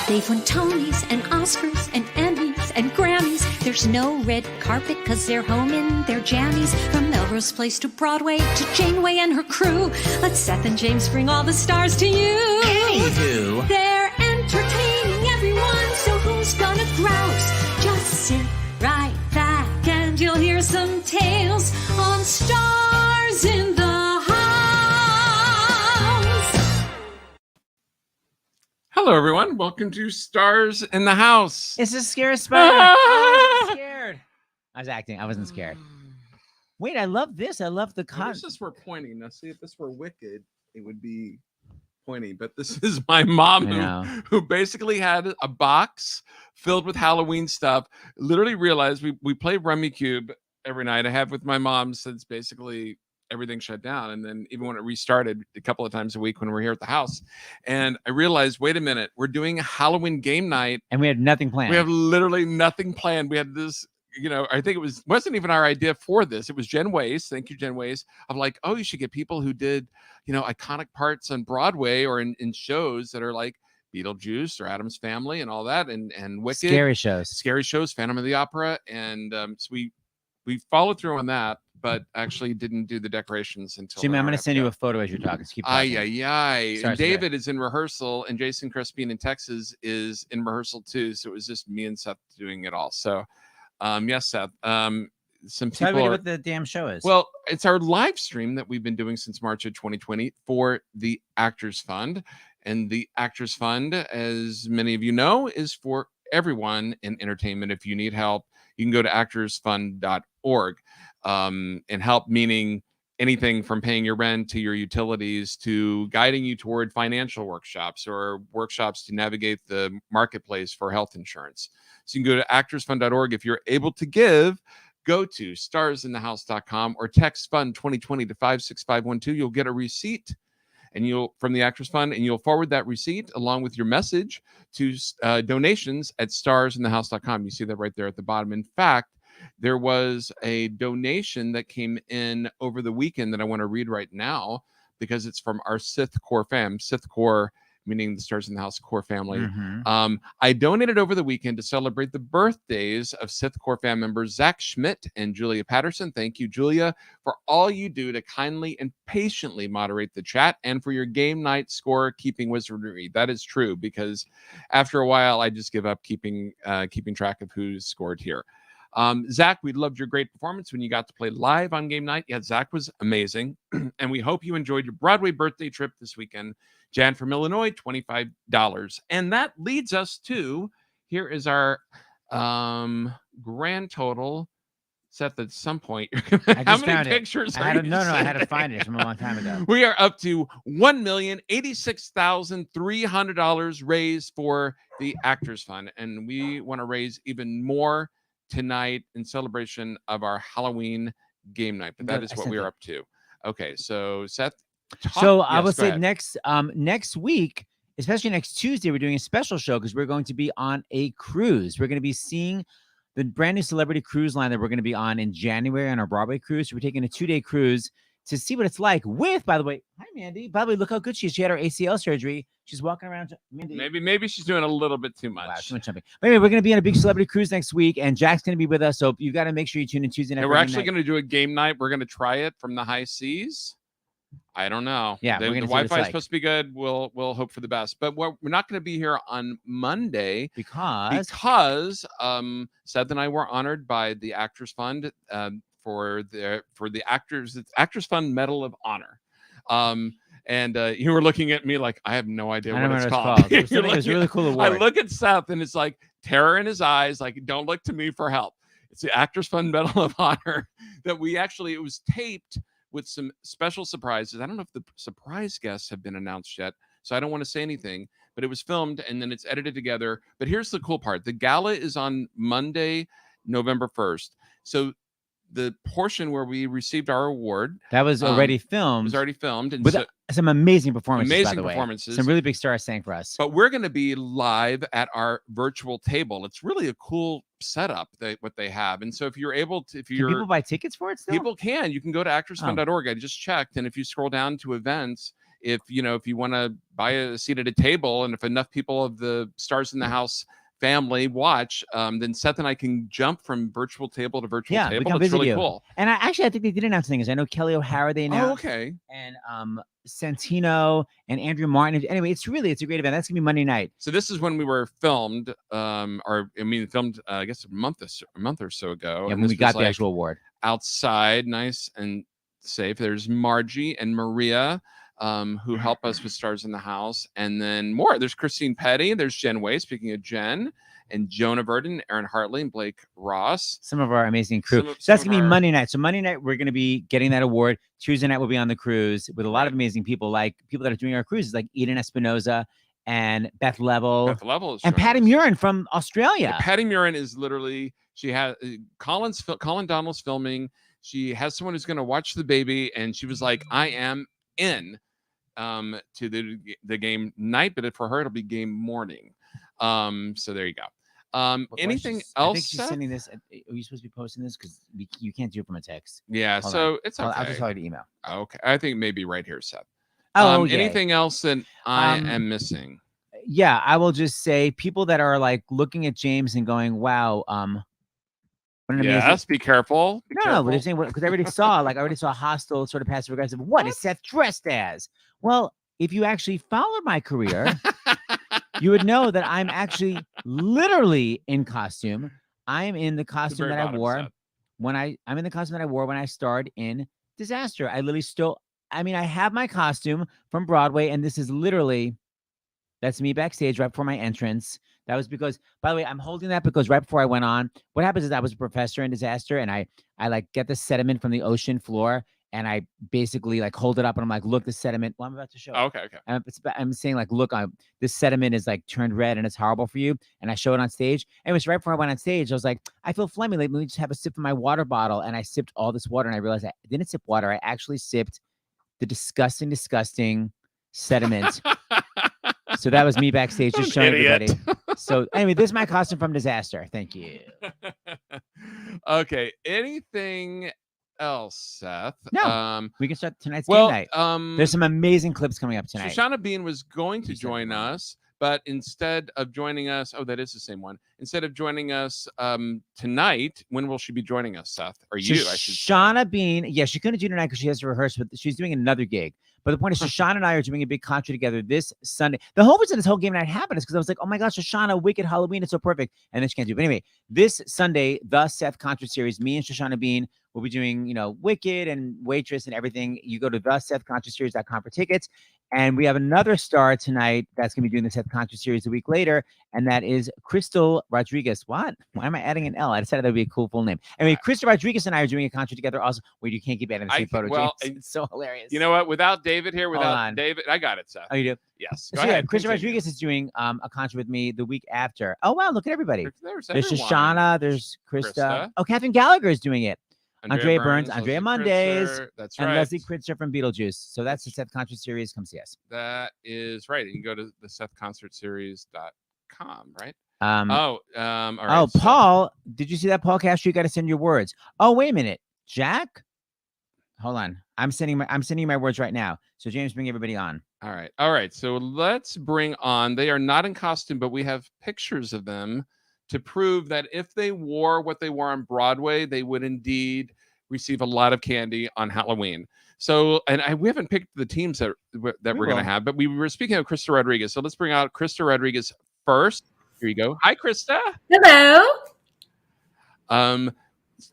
They've won Tonys and Oscars and Emmys and Grammys. There's no red carpet because they're home in their jammies. From Melrose Place to Broadway to Janeway and her crew. Let Seth and James bring all the stars to you. Anywho. They're entertaining everyone, so who's gonna grouse? Just sit right back and you'll hear some tales on Stars in the Hello, everyone. Welcome to Stars in the House. It's a scary spider. I was scared. I was acting. I wasn't scared. Wait, I love this. I love the Now, this were pointing. Now, see, if this were Wicked, it would be pointing. But this is my mom who basically had a box filled with Halloween stuff. Literally realized we play Rummy Cube every night. I have with my mom since basically everything shut down, and then even when it restarted a couple of times a week when we're here at the house, and I realized, wait a minute, we're doing a Halloween game night and we had nothing planned. We have literally nothing planned. We had this, I think it wasn't even our idea for this. It was Jen Ways, thank you, Jen Ways, of like, oh, you should get people who did iconic parts on Broadway or in shows that are like Beetlejuice or Addams Family and all that, and Wicked, scary shows, Phantom of the Opera, and so we followed through on that, but actually didn't do the decorations until. Jimmy, I'm going to send you a photo as you're talking. Keep talking. And David is in rehearsal, and Jason Crispin in Texas is in rehearsal too. So it was just me and Seth doing it all. So, yes, Seth. Some people. Tell me what the damn show is. Well, it's our live stream that we've been doing since March of 2020 for the Actors Fund, and the Actors Fund, as many of you know, is for everyone in entertainment. If you need help, you can go to actorsfund.org. And help meaning anything from paying your rent to your utilities to guiding you toward financial workshops or workshops to navigate the marketplace for health insurance. So you can go to actorsfund.org. If you're able to give, go to starsinthehouse.com or text fund 2020 to 56512. You'll get a receipt from the Actors Fund, and you'll forward that receipt along with your message to donations at starsinthehouse.com. You see that right there at the bottom. In fact, there was a donation that came in over the weekend that I want to read right now because it's from our Sith Core fam. Sith Core, meaning the Stars in the House core family. Mm-hmm. I donated over the weekend to celebrate the birthdays of Sith Core fam members Zach Schmidt and Julia Patterson. Thank you, Julia, for all you do to kindly and patiently moderate the chat and for your game night score keeping wizardry. That is true, because after a while, I just give up keeping track of who's scored here. Zach, we loved your great performance when you got to play live on game night. Yeah, Zach was amazing. And we hope you enjoyed your Broadway birthday trip this weekend. Jan from Illinois, $25. And that leads us to, here is our grand total. Seth, at some point, how many pictures I had to find it from a long time ago. We are up to $1,086,300 raised for the Actors Fund. And we want to raise even more tonight in celebration of our Halloween game night, but that is what we're up to. Okay, so Seth, I will say next week, especially next Tuesday, we're doing a special show because we're going to be on a cruise. We're going to be seeing the brand new celebrity cruise line that we're going to be on in January on our Broadway cruise. So we're taking a 2-day cruise to see what it's like with, by the way, hi, Mandy. By the way, look how good she is. She had her ACL surgery. She's walking around. Mindy. Maybe she's doing a little bit too much. Wow, too much jumping. But anyway, we're going to be on a big celebrity cruise next week, and Jack's going to be with us. So you've got to make sure you tune in Tuesday night. And we're actually going to do a game night. We're going to try it from the high seas. I don't know. Yeah, the Wi-Fi is supposed to be good. We'll hope for the best. But we're not going to be here on Monday because Seth and I were honored by the Actors Fund for the Actors Fund Medal of Honor. And you were looking at me like I have no idea what it's called. It was a really cool award. I look at Seth and it's like terror in his eyes, like don't look to me for help. It's the Actors Fund Medal of Honor that it was taped with some special surprises. I don't know if the surprise guests have been announced yet, so I don't want to say anything, but it was filmed and then it's edited together. But here's the cool part. The gala is on Monday, November 1st. So the portion where we received our award that was already filmed. And with some amazing performances. Amazing performances. Some really big stars sang for us. But we're going to be live at our virtual table. It's really a cool setup what they have. And so if you're able to, can people buy tickets for it still? People can. You can go to actorsfund.org. I just checked, and if you scroll down to events, if you want to buy a seat at a table, and if enough people of the Stars in the House family watch, then Seth and I can jump from virtual table to virtual we table. come It's visit really you. cool. And I think they did announce things. I know Kelly O'Hara they announced. Oh, okay. And Santino and Andrew Martin. Anyway, it's a great event. That's gonna be Monday night. So this is when we were filmed, filmed I guess a month or so ago. Yeah, and when we got the like actual award. Outside, nice and safe. There's Margie and Maria, who help us with Stars in the House, and then more. There's Christine Petty, there's Jen Way, speaking of Jen, and Jonah Verdon, Aaron Hartley, and Blake Ross. Some of our amazing crew. So that's going to be Monday night. So Monday night, we're going to be getting that award. Tuesday night, we'll be on the cruise with a lot of amazing people, like people that are doing our cruises, like Eden Espinoza and Beth Level. And Patty Murin from Australia. Yeah, Patty Murin is literally, she has, Colin Donnell's filming. She has someone who's going to watch the baby, and she was like, I am in to the game night, but for her, it'll be game morning. So there you go. Anything else? I think she's sending this. Are you supposed to be posting this? Because you can't do it from a text. Yeah, Hold so on. it's okay. I'll just tell you to email. Okay, I think maybe right here, Seth. Oh, anything else that I am missing? Yeah, I will just say people that are like looking at James and going, "Wow, yes, be careful. No, but they're saying because I already saw hostile, sort of passive aggressive. What is Seth dressed as? Well, if you actually followed my career, you would know that I'm actually literally in costume. I am in the costume that I wore I'm in the costume that I wore when I starred in Disaster. I have my costume from Broadway, and this is literally, that's me backstage right before my entrance. That was because, by the way, I'm holding that because right before I went on, what happens is I was a professor in Disaster, and I like get the sediment from the ocean floor, and I basically like hold it up, and I'm like, look, the sediment. Well, I'm about to show. Oh, okay. I'm saying like, look, this sediment is like turned red, and it's horrible for you. And I show it on stage. And it was right before I went on stage. I was like, I feel phlegmy. Let me just have a sip of my water bottle. And I sipped all this water, and I realized I didn't sip water. I actually sipped the disgusting sediment. So that was me backstage, just showing everybody. So anyway, this is my costume from Disaster. Thank you. Okay. Anything else, Seth? No. We can start tonight's game night. There's some amazing clips coming up tonight. Shoshana Bean was going to join us, but instead of joining us, that is the same one. Instead of joining us tonight, when will she be joining us, Seth? Or you? Shoshana Bean. Yeah, she couldn't do tonight because she has to rehearse, but she's doing another gig. But the point is, Shoshana and I are doing a big concert together this Sunday. The whole reason this whole game night happened is because I was like, oh my gosh, Shoshana, Wicked Halloween, it's so perfect. And then she can't do it. But anyway, this Sunday, the Seth concert series, me and Shoshana Bean will be doing, Wicked and Waitress and everything. You go to thesethconcertseries.com for tickets. And we have another star tonight that's going to be doing the Seth concert series a week later. And that is Crystal Rodriguez. What? Why am I adding an L? I decided that would be a cool full name. Anyway, Crystal Rodriguez and I are doing a concert together also. Wait, you can't keep adding the same photo. Well, it's so hilarious. You know what? Without David here, David, I got it, Seth. Oh, you do? Yes. So yeah, Crystal Rodriguez is doing a concert with me the week after. Oh, wow. Look at everybody. There's Shoshana. There's Krista. Oh, Catherine Gallagher is doing it. Andrea Burns, Andrea Mondays, that's right. And Leslie Kritzer from Beetlejuice. So that's the Seth Concert Series. Come see us. That is right. You can go to the SethConcertSeries.com, right? All right. Oh, Paul, did you see that, Paul Castro? You got to send your words. Oh, wait a minute, Jack. Hold on. I'm sending my words right now. So James, bring everybody on. All right. So let's bring on. They are not in costume, but we have pictures of them to prove that if they wore what they wore on Broadway, they would indeed receive a lot of candy on Halloween. So, we haven't picked the teams that we're going to have, but we were speaking of Krista Rodriguez. So let's bring out Krista Rodriguez first. Here you go. Hi, Krista. Hello.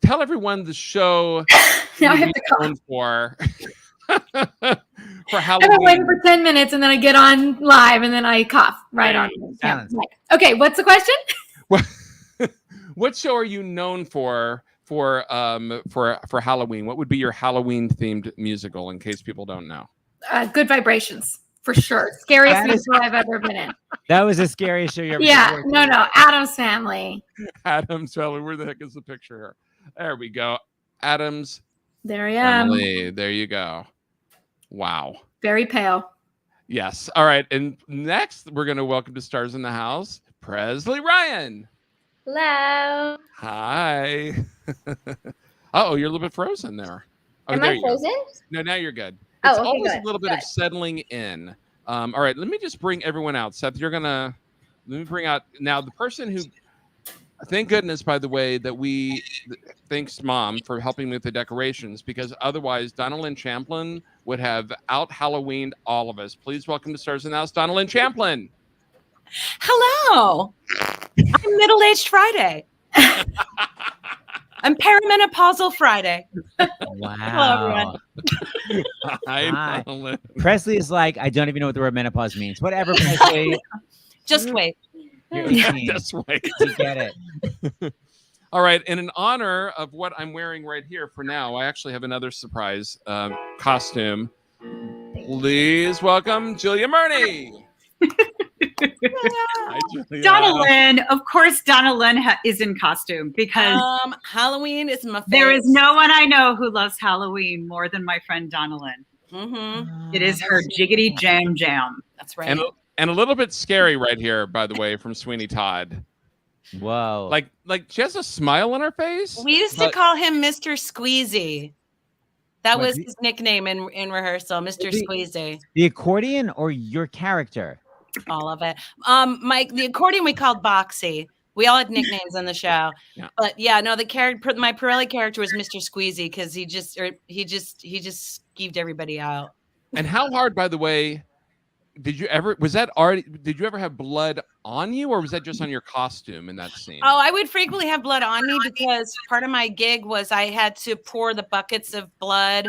Tell everyone the show now I have to known for Halloween. I've been waiting for 10 minutes, and then I get on live, and then I cough right on. Yeah. Okay, what's the question? What show are you known for Halloween? What would be your Halloween themed musical, in case people don't know? Good Vibrations, for sure. Scariest musical I've ever been in. That was the scariest show you ever did. Yeah, no, Addams Family. Addams Family. Where the heck is the picture here? There we go. Addams. There I am. Family. There you go. Wow. Very pale. Yes. All right. And next, we're going to welcome to Stars in the House, Presley Ryan. Hello. Hi. Oh, you're a little bit frozen there. Am I frozen? No, now you're good. It's okay, always good, a little bit of settling in. All right, let me just bring everyone out. Seth, let me bring out now the person who, thank goodness, by the way, that thanks Mom for helping me with the decorations, because otherwise Donna Lynn Champlin would have out Halloweened all of us. Please welcome to Stars in the House, Donna Lynn Champlin. Hello. I'm Middle-Aged Friday. I'm perimenopausal Friday. Wow. Hi, Donna Lynn. Presley is like, I don't even know what the word menopause means. Whatever, Presley. Just wait. You're 18. Just wait. You get it. All right. And in honor of what I'm wearing right here for now, I actually have another surprise costume. Please welcome Julia Murney. Hi, Julia. Donna Lynn, of course, Donna Lynn is in costume because Halloween is my favorite. there is no one I know who loves Halloween more than my friend Donna Lynn. Mm-hmm. It is her jiggity jam jam. That's right. And a little bit scary right here, by the way, from Sweeney Todd. Whoa. Like she has a smile on her face. We used to call him Mr. Squeezy. That What, was his nickname in rehearsal, Mr. Squeezy. the accordion or your character? All of it. The accordion we called Boxy. We all had nicknames on the show. Yeah. But yeah, no, my Pirelli character was Mr. Squeezy because he just skeeved everybody out. And how hard, by the way, did you ever have blood on you, or was that just on your costume in that scene? Oh, I would frequently have blood on me because part of my gig was I had to pour the buckets of blood.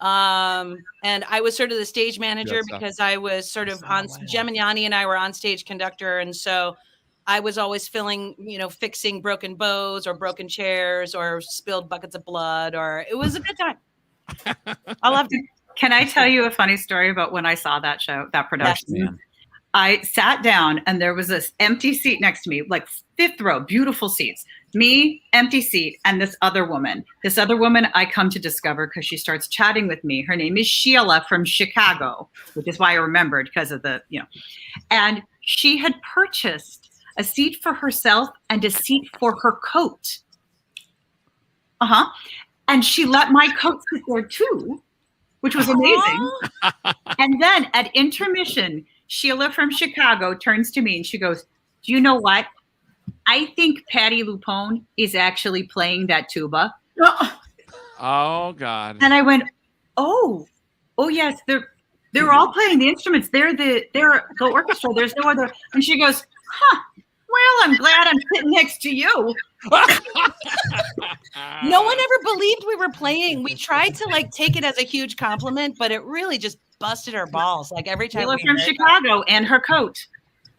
And I was sort of the stage manager because I was sort of on Jem and Yanni and I were on stage conductor. And so I was always fixing broken bows or broken chairs or spilled buckets of blood, or it was a good time. I loved it. Can I tell you a funny story about when I saw that show, that production? Yes, I sat down and there was this empty seat next to me, like fifth row, beautiful seats. Me, empty seat, and this other woman. This other woman I come to discover because she starts chatting with me. Her name is Sheila from Chicago, which is why I remembered because of and she had purchased a seat for herself and a seat for her coat. And she let my coat sit there too, which was amazing. And then at intermission, Sheila from Chicago turns to me and she goes, "Do you know what? I think Patti LuPone is actually playing that tuba." Oh God. And I went, oh yes, they're all playing the instruments. They're the orchestra. There's no other. And she goes, well, I'm glad I'm sitting next to you. No one ever believed we were playing. We tried to take it as a huge compliment, but it really just busted our balls. Like every time. Sheila from Chicago and her coat.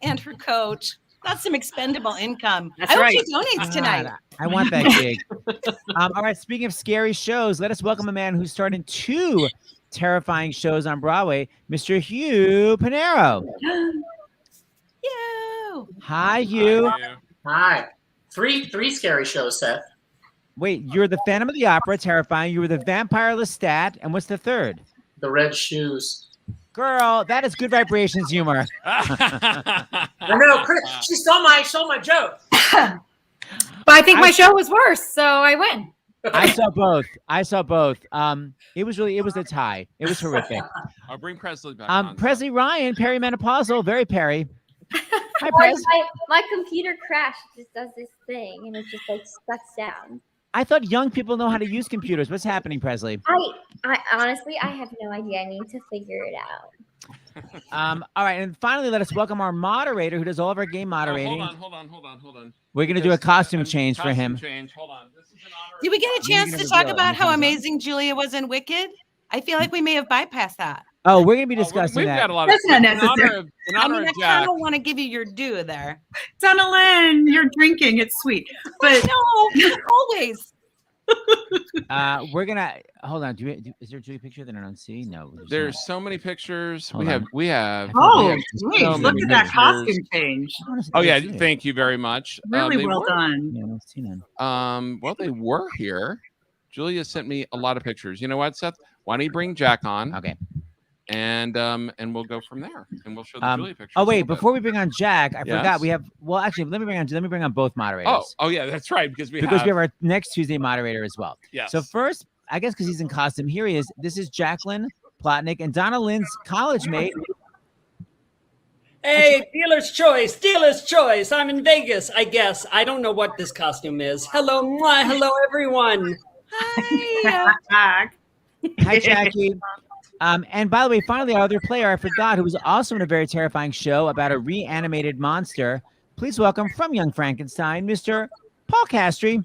And her coat. That's some expendable income. That's I right. hope she donates tonight. I want that gig. All right. Speaking of scary shows, let us welcome a man who starred in 2 terrifying shows on Broadway, Mr. Hugh Pinero. Hi, Hugh. Hi. Three scary shows, Seth. Wait, you're the Phantom of the Opera, terrifying. You were the Vampire Lestat, and what's the third? The Red Shoes. Girl, that is good vibrations humor. I know. She stole my joke. But I think my show was worse, so I win. I saw both. It was a tie. It was horrific. I'll bring Presley back. Presley Ryan, perimenopausal, very peri. Hi, Boy, Pres. my computer crashed. It just does this thing, and it just shuts down. I thought young people know how to use computers. What's happening, Presley? I honestly, I have no idea. I need to figure it out. All right, and finally, let us welcome our moderator who does all of our game moderating. Hold on. We're gonna do a costume change for him. Hold on. This is an honor. Did we get a chance to talk about how amazing Julia was in Wicked? I feel like we may have bypassed that. Oh, we're gonna be discussing We've that. got a lot That's of not necessary. I kind of want to give you your due there. Donna Lynn, you're drinking. It's sweet. But No, always. We're gonna hold on. Is there a Julie picture that I don't see? No. There's so many pictures. Hold We on. have. oh, so geez, look many at that pictures. costume change. Oh yeah, thank you very much. Really They well were- done. Yeah, I don't see none. Well, they were here. Julia sent me a lot of pictures. You know what, Seth? Why don't you bring Jack on? Okay. And we'll go from there, and we'll show the Julia pictures. Oh a wait, little bit. before we bring on Jack, I forgot Yes? we have. Well, actually, let me bring on both moderators. Oh yeah, that's right, because we we have have our next Tuesday moderator as well. yes. So first, I guess because he's in costume, here he is. This is Jacqueline Plotnick, and Donna Lynn's college mate. Hey, dealer's choice. I'm in Vegas, I guess. I don't know what this costume is. Hello, everyone. Hi, Jackie. And by the way, finally, our other player, I forgot, who was also in a very terrifying show about a reanimated monster. Please welcome from Young Frankenstein, Mr. Paul Castry.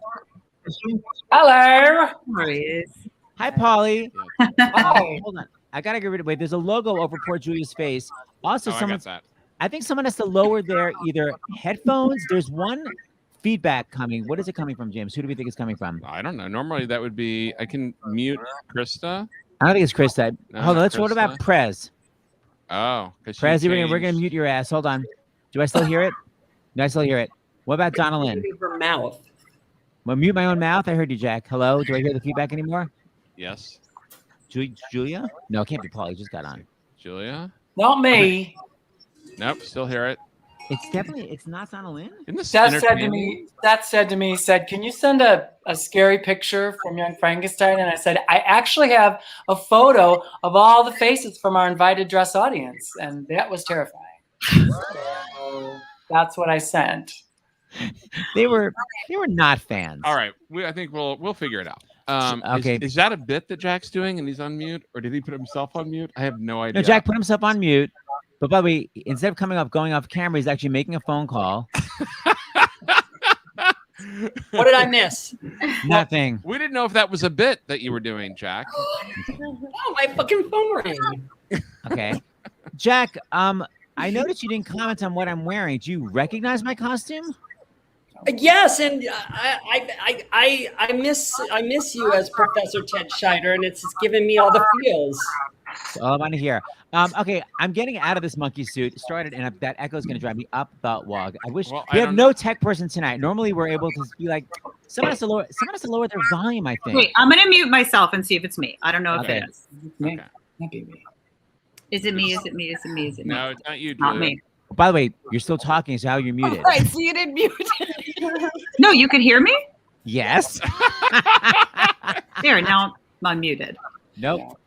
Hello. Hi, Paulie. Hi. Hold on. I got to get rid of it. There's a logo over poor Julia's face. Also, I think someone has to lower their either headphones. There's one feedback coming. What is it coming from, James? Who do we think it's coming from? I don't know. Normally that would be, I can mute Krista. I don't think it's Krista. No, Hold on. What Krista. about Prez? Oh, Prez, we're gonna mute your ass. Hold on. Do I still hear it? No, I still hear it. What about Donna Lynn? Her mouth. Well, mute my own mouth. I heard you, Jack. Hello. Do I hear the feedback anymore? Yes. Julia? No, it can't be Paul. He just got on. Julia? Not me. Nope. Still hear it. It's not Donna Lynn? Seth said to me, can you send a scary picture from Young Frankenstein? And I said, I actually have a photo of all the faces from our invited dress audience. And that was terrifying. So that's what I sent. They were not fans. All right. I think we'll figure it out. Okay. Is that a bit that Jack's doing and he's on mute? Or did he put himself on mute? I have no idea. No, Jack put himself on mute. But by the way, instead of going off camera, he's actually making a phone call. What did I miss? Nothing. We didn't know if that was a bit that you were doing, Jack. Oh, my fucking phone rang. Okay. Jack, I noticed you didn't comment on what I'm wearing. Do you recognize my costume? Yes, and I miss you as Professor Ted Scheider, and it's giving me all the feels. That's all I want to hear. Okay, I'm getting out of this monkey suit. Started, and that echo is going to drive me up the wall. I wish we have no tech person tonight. Normally, we're able to be like, someone has to lower their volume. I think. Wait, I'm going to mute myself and see if it's me. I don't know if it is. Okay. Is it me? Is it me? Is it me? Is it me? No, it's not you, Not Julia. me. By the way, you're still talking, so how you're muted? Right, so you didn't mute. No, you can hear me? Yes. There, now I'm muted. Nope.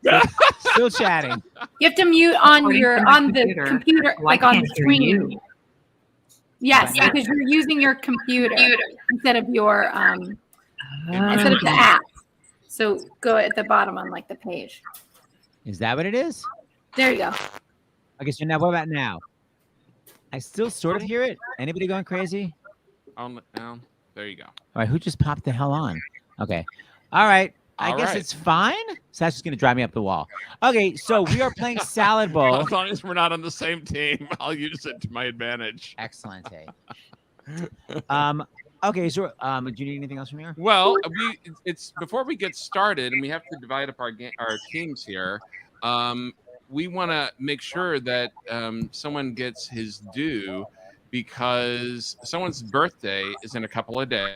Still chatting. You have to mute on the computer, like on the screen. Yes, because you're using your computer instead of your instead of the app. So go at the bottom on like the page. Is that what it is? There you go. Okay, so now what about now? I still sort of hear it. Anybody going crazy? There you go. All right, who just popped the hell on? Okay. All right. I guess it's fine. So that's just going to drive me up the wall. Okay, so we are playing Salad Bowl. As long as we're not on the same team, I'll use it to my advantage. Excellent. Okay, so do you need anything else from here? Well, it's before we get started, and we have to divide up our teams here. We want to make sure that someone gets his due because someone's birthday is in a couple of days.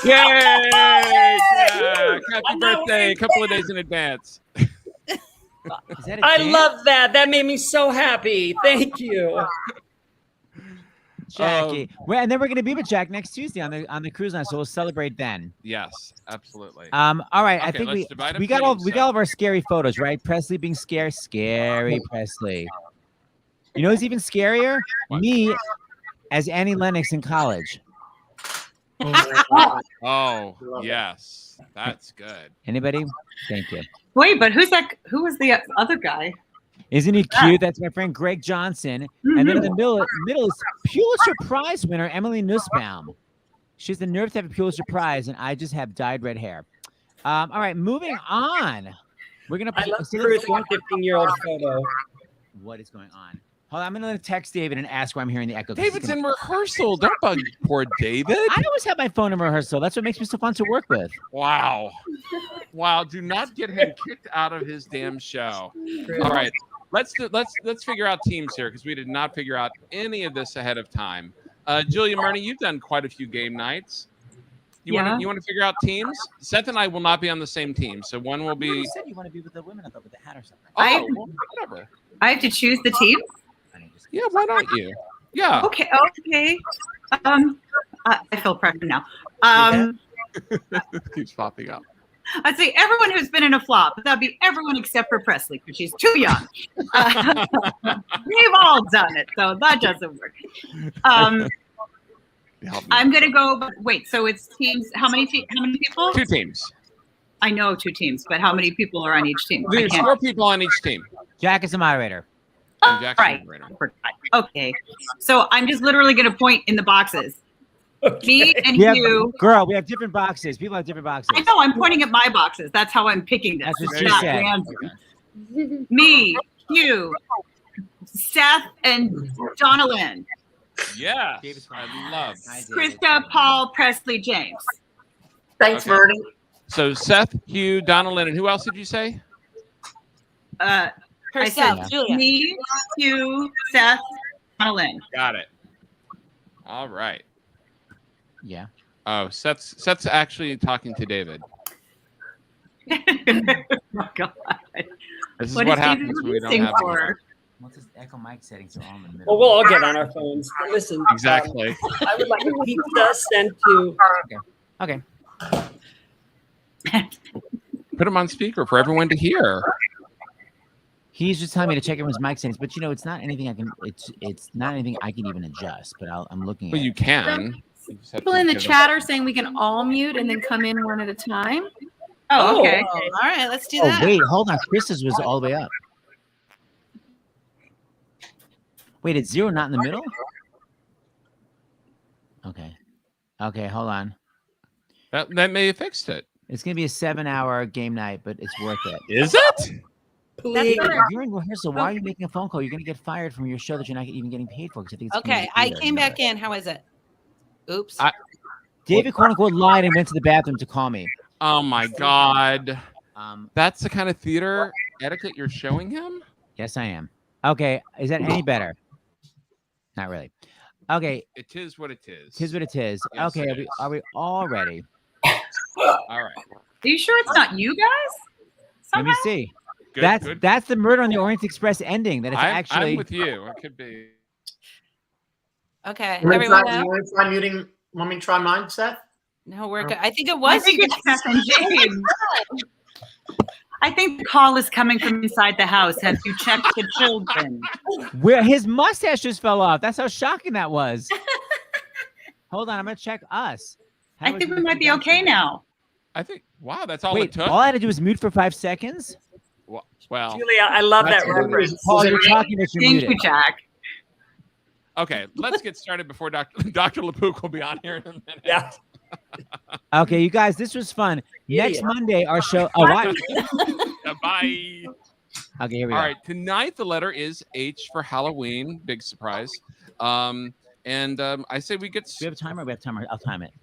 Yay! Yeah. Happy birthday! A couple of days in advance. I love that. That made me so happy. Thank you. Jackie. And then we're going to be with Jack next Tuesday on the cruise line, so we'll celebrate then. Yes, absolutely. All right. Okay, I think let's we got all of our scary photos, right? Presley being scary Presley. You know who's even scarier? What? Me as Annie Lennox in college. Oh, yes. That's good. Anybody? Thank you. Wait, but who's that? Who was the other guy? Isn't he cute? That's my friend Greg Johnson. And then in the middle is Pulitzer Prize winner Emily Nussbaum. She has the nerve to have a Pulitzer Prize, and I just have dyed red hair. All right, moving on. We're gonna. I love Ruth's 15-year-old photo. What is going on? Hold on, I'm going to text David and ask where I'm hearing the echo. David's in rehearsal. Don't bug poor David. I always have my phone in rehearsal. That's what makes me so fun to work with. Wow. Do not get him kicked out of his damn show. All right. Let's figure out teams here because we did not figure out any of this ahead of time. Julia Murney, you've done quite a few game nights. You want to figure out teams? Seth and I will not be on the same team, so one will be. You said you want to be with the women, I thought, with the hat or something. Whatever. I have to choose the team. Yeah, why don't you? Yeah. Okay. I feel pressure now. Keeps popping up. I'd say everyone who's been in a flop, but that'd be everyone except for Presley because she's too young. We've all done it, so that doesn't work. I'm gonna go. Wait, so it's teams. How many people? 2 teams. I know 2 teams, but how many people are on each team? There's 4 people on each team. Jack is the moderator. Right. Okay. So I'm just literally gonna point in the boxes. Me and you. Girl, we have different boxes. People have different boxes. I know. I'm pointing at my boxes. That's how I'm picking this. That's what It's she not said. random. Me, you, Seth, and Donalyn. Yeah. I love. Krista, Paul, Presley, James. Thanks, Verdi. So Seth, Hugh, Donalyn, and who else did you say? Herself, Julia. Me, Hugh, Seth, Donalyn. Got it. All right. Yeah. Oh, Seth's actually talking to David. Oh my God. This is what happens when we don't have. What's this echo mic settings are all in the middle? Well, we'll all get on our phones. Listen. Exactly. I would like a pizza sent to. Okay. Put him on speaker for everyone to hear. He's just telling me to check everyone's mic settings, but it's not anything I can. It's not anything I can even adjust. But I'm looking. Well, you can. People in the chat are saying we can all mute and then come in one at a time. Oh, okay. All right, let's do Oh that. wait, hold on. Chris's was all the way up. Wait, it's 0 not in the middle? Okay. Okay, hold on. That may have fixed it. It's gonna be a 7-hour game night, but it's worth it. Is it? Please. You're in rehearsal. Why are you making a phone call? You're gonna get fired from your show that you're not even getting paid for. I think it's Okay, I came back in. How is it? Oops. David quote-unquote lied and went to the bathroom to call me. Oh my God. That's the kind of theater etiquette you're showing him? Yes, I am. Okay, is that any better? Not really. Okay. It is what it is. Tis what it is. Yes, Okay, it are we all ready? All right. Are you sure it's not you guys? Let me see. Good, That's the Murder on the Orient Express ending. That it's actually. I'm with you. It could be. Okay, You everyone. want to try muting? Want me to try mine, Seth? No, we're good. I think it was. I think it's Seth and James. I think the call is coming from inside the house. Have you checked the children? Where his mustache just fell off. That's how shocking that was. Hold on, I'm gonna check us. I think we might be okay now. I think. Wow, that's all Wait, it took. all I had to do was mute for 5 seconds. Well, Julia, I love that That's- reference. Paul, you're talking that you're Thank muted. you, Jack. okay, let's get started before Dr. LaPook will be on here in a minute. Yeah. Okay, you guys, this was fun. Next Idiot. Monday, our show. Oh, what? Bye. Okay, here we All go. right, tonight the letter is H for Halloween. Big surprise. I say we get. Do we have a timer? We have a timer. I'll time it.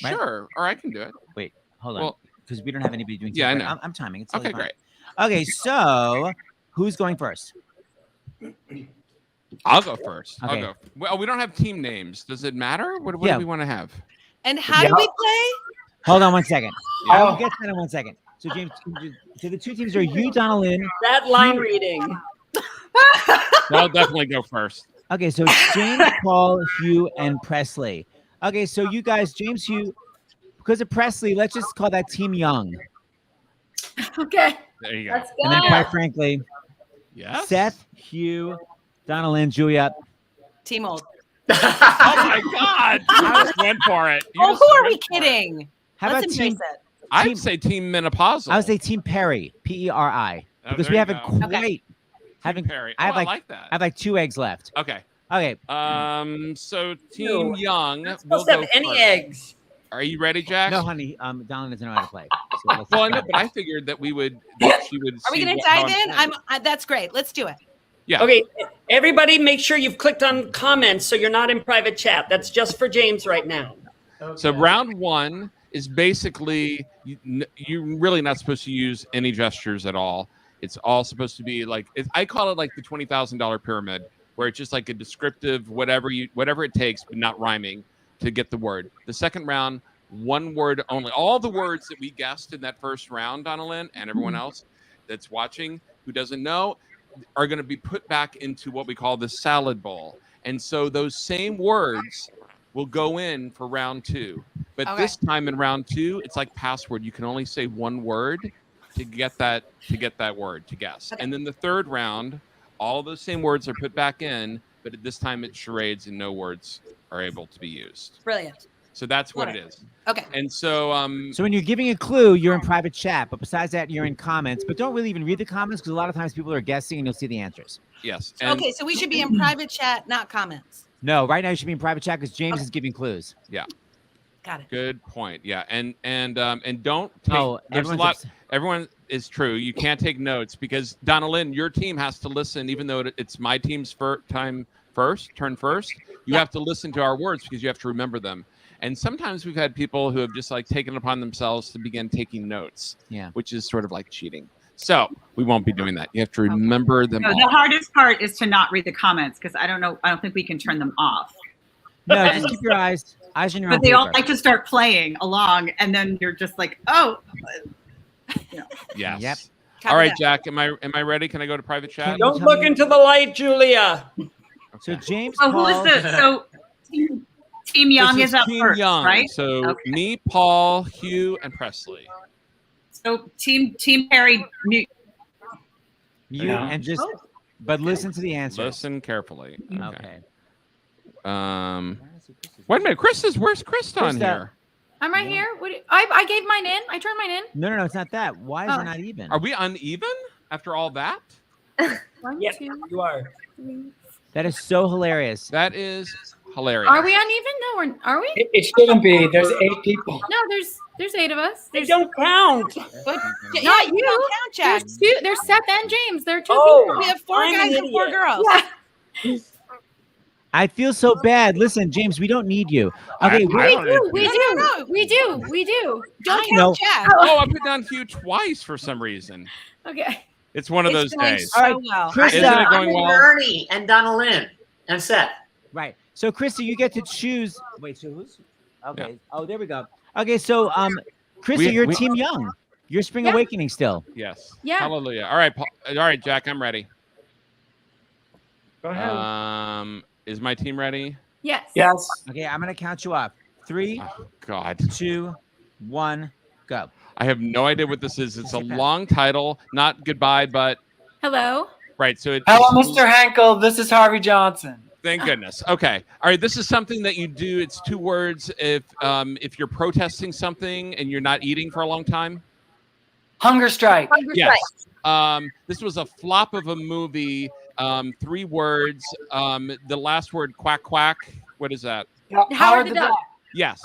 Sure, or I can do it. Wait, hold on. Well, because we don't have anybody doing. Yeah, I timer. know. I'm timing. It's Okay, totally fine. great. Okay, so who's going first? I'll go first. Okay. I'll go. Well, we don't have team names. Does it matter? What Yeah. do we want to have? And how do we play? Hold on 1 second. Yeah. I'll get to that in 1 second. So James, so the 2 teams are you, Donalyn. That line reading. I'll definitely go first. Okay, so it's James, Paul, Hugh, and Presley. Okay, so you guys, James, Hugh, because of Presley, let's just call that Team Young. Okay. There you go. Let's And then, go. quite frankly, Yes. Seth, Hugh, Donalyn, Julia. Team old. Oh my God! I just went for it. You Oh, just who are we went for it. kidding? How Let's about embrace Team? it. I'd say team menopausal. I would say Team Perry, P-E-R-I, Oh, because there we you haven't go. quite Okay. haven't. Perry. I have I like, like that. I have like 2 eggs left. Okay. Okay. So Team Ew. Young You're will supposed to go have any first. eggs. Are you ready, Jack? No, honey. Donalyn doesn't know how to play. So let's Well, I just know, go. but I figured that she would. Are we see going to how dive in? playing. That's great. Let's do it. Yeah. Okay, everybody make sure you've clicked on comments so you're not in private chat. That's just for James right now. So round 1 is basically you're really not supposed to use any gestures at all. It's all supposed to be like I call it like the $20,000 pyramid, where it's just like a descriptive whatever it takes, but not rhyming. to get the word. The second round, one word only. All the words that we guessed in that first round, Donna Lynn, and everyone else that's watching who doesn't know, are going to be put back into what we call the salad bowl. And so those same words will go in for round 2. But this time in round 2, it's like password. You can only say one word to get that word to guess. And then the third round, all those same words are put back in, but at this time it's charades and no words are able to be used. Brilliant. So that's what it is. Okay. And so so when you're giving a clue, you're in private chat, but besides that, you're in comments. But don't really even read the comments because a lot of times people are guessing and you'll see the answers. Yes. Okay, so we should be in private chat, not comments. No, right now you should be in private chat because James is giving clues. Yeah. Got it. Good point. Yeah. And don't take everyone is true. You can't take notes because Donna Lynn, your team has to listen, even though it's my team's turn first. You have to listen to our words because you have to remember them. And sometimes we've had people who have just like taken it upon themselves to begin taking notes, which is sort of like cheating. So we won't be doing that. You have to remember them all. The hardest part is to not read the comments because I don't think we can turn them off. No, just keep your eyes on your own But they all paper. like to start playing along, and then you're just like, oh. Yes. Yep. All right, Jack. Am I ready? Can I go to private chat? Don't look into the light, Julia. So James. Oh, who is this? So Team Young is up Team first, Young. right? So me, Paul, Hugh, and Presley. So Team Harry. You and just, but listen to the answer. Listen carefully. Okay. Wait a minute, where's Chris on here? I'm right here. I gave mine in. I turned mine in. No, it's not that. Why is it not even? Are we uneven after all that? Yes, you are. That is so hilarious. That is hilarious. Are we uneven? No, are we? It shouldn't be. There's 8 people. No, there's 8 of us. They don't count. But Not you. Don't count, Jack. There's 2. There's Seth and James. There are 2 people. We have 4 I'm guys an and 4 idiot. girls. Yeah. I feel so bad. Listen, James, we don't need you. Okay, We do. Don't know. count Jack. Oh, I put down Hugh twice for some reason. Okay. It's one of those going days. so All right, well. Chris, Isn't it going well? Bernie and Donna Lynn and Seth. Right. So, Krista, you get to choose. Wait, so who's? Okay. Yeah. Oh, there we go. Okay, so, Krista, you're Team Young. You're Spring Awakening still. Yes. Yeah. Hallelujah. All right, Paul. All right, Jack, I'm ready. Go ahead. Is my team ready? Yes. Yes. Okay, I'm gonna count you off. 3, Oh, God. 2, 1, go. I have no idea what this is. It's a long title, not goodbye, but Hello. right. So Hello, Mr. Henkel. This is Harvey Johnson. Thank goodness. Okay. All right. This is something that you do. It's 2 words. If you're protesting something and you're not eating for a long time. Hunger strike. Yes. This was a flop of a movie. 3 words. The last word, quack quack. What is that? Howard the Duck. Yes.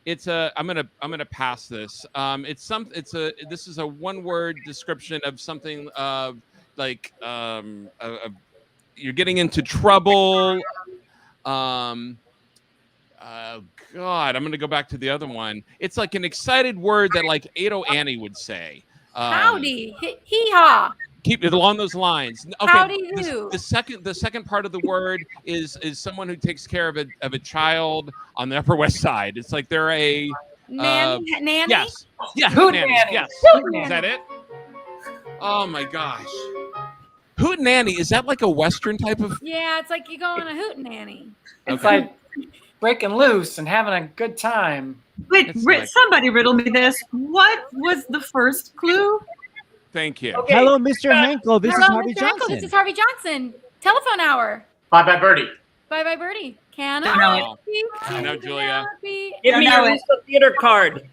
It's a. I'm gonna pass this. This is a 1-word description of something like you're getting into trouble. Oh God, I'm gonna go back to the other one. It's like an excited word that like Ado Annie would say. Howdy. Hee haw. Keep it along those lines. Okay. Howdy do. The second part of the word is someone who takes care of a child on the Upper West Side. It's like they're a Nanny. yes. Yeah. Hootenanny. Yes. Is that it? Oh my gosh. Hootenanny, is that like a Western type of? Yeah, it's like you go on a hootenanny. It's like breaking loose and having a good time. Wait, somebody riddle me this. What was the first clue? Thank you. Okay. Hello, Mr. Henkel. This is Harvey Mr. Henkel. Johnson. This is Harvey Johnson. Telephone hour. Bye bye Birdie. Bye bye birdie. Can Don't know I know, Julia. Give me your Russo Theater card.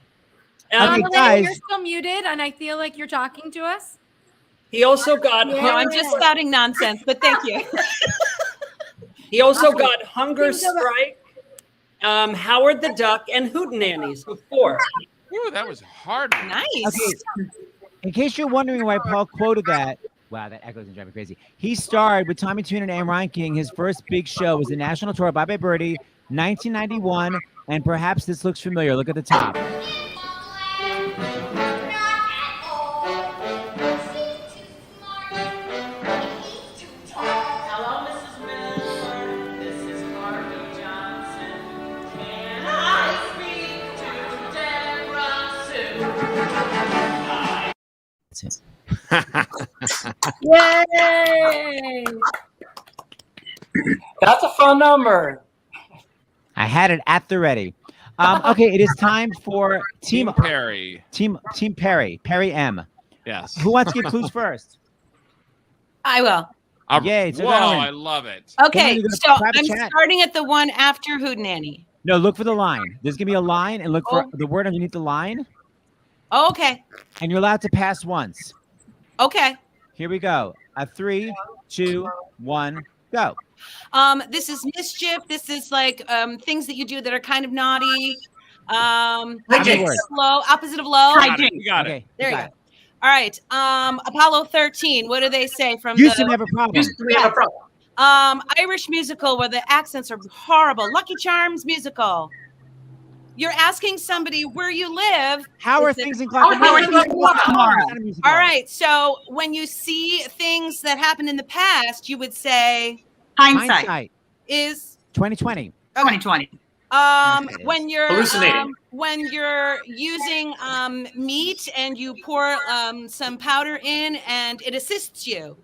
Okay, guys. You're still muted, and I feel like you're talking to us. He also got. No, I'm just spouting nonsense, but thank you. He also got Hunger Strike, Howard the Duck, and Hootenannies with 4. Ooh, that was hard. Nice. Okay. In case you're wondering why Paul quoted that, wow, that echoes and driving me crazy. He starred with Tommy Tune and Anne Ryan King. His first big show was the national tour, Bye Bye Birdie, 1991, and perhaps this looks familiar. Look at the top. Hello, Mrs. Miller. This is Harvey Johnson. Yay! That's a fun number. I had it at the ready. Okay, it is time for Team Perry. Team Perry. Perry M. Yes. Who wants to give clues first? I will. Yay! Whoa, I love it. Okay, so I'm starting at the one after Hootenanny. No, look for the line. There's gonna be a line, and look for the word underneath the line. Oh, okay. And you're allowed to pass once. Okay. Here we go. 3, 2, 1, go. This is mischief. This is like things that you do that are kind of naughty. Low, opposite of low. You got it. Okay, There you go. All right. Apollo 13. What do they say from Houston, we have a problem. Houston, we have a problem. Irish musical where the accents are horrible. Lucky Charms musical. You're asking somebody where you live. How are things in Glockamora? All right. So when you see things that happened in the past, you would say Hindsight. is 2020. 2020. When you're Hallucinating. When you're using meat and you pour some powder in and it assists you.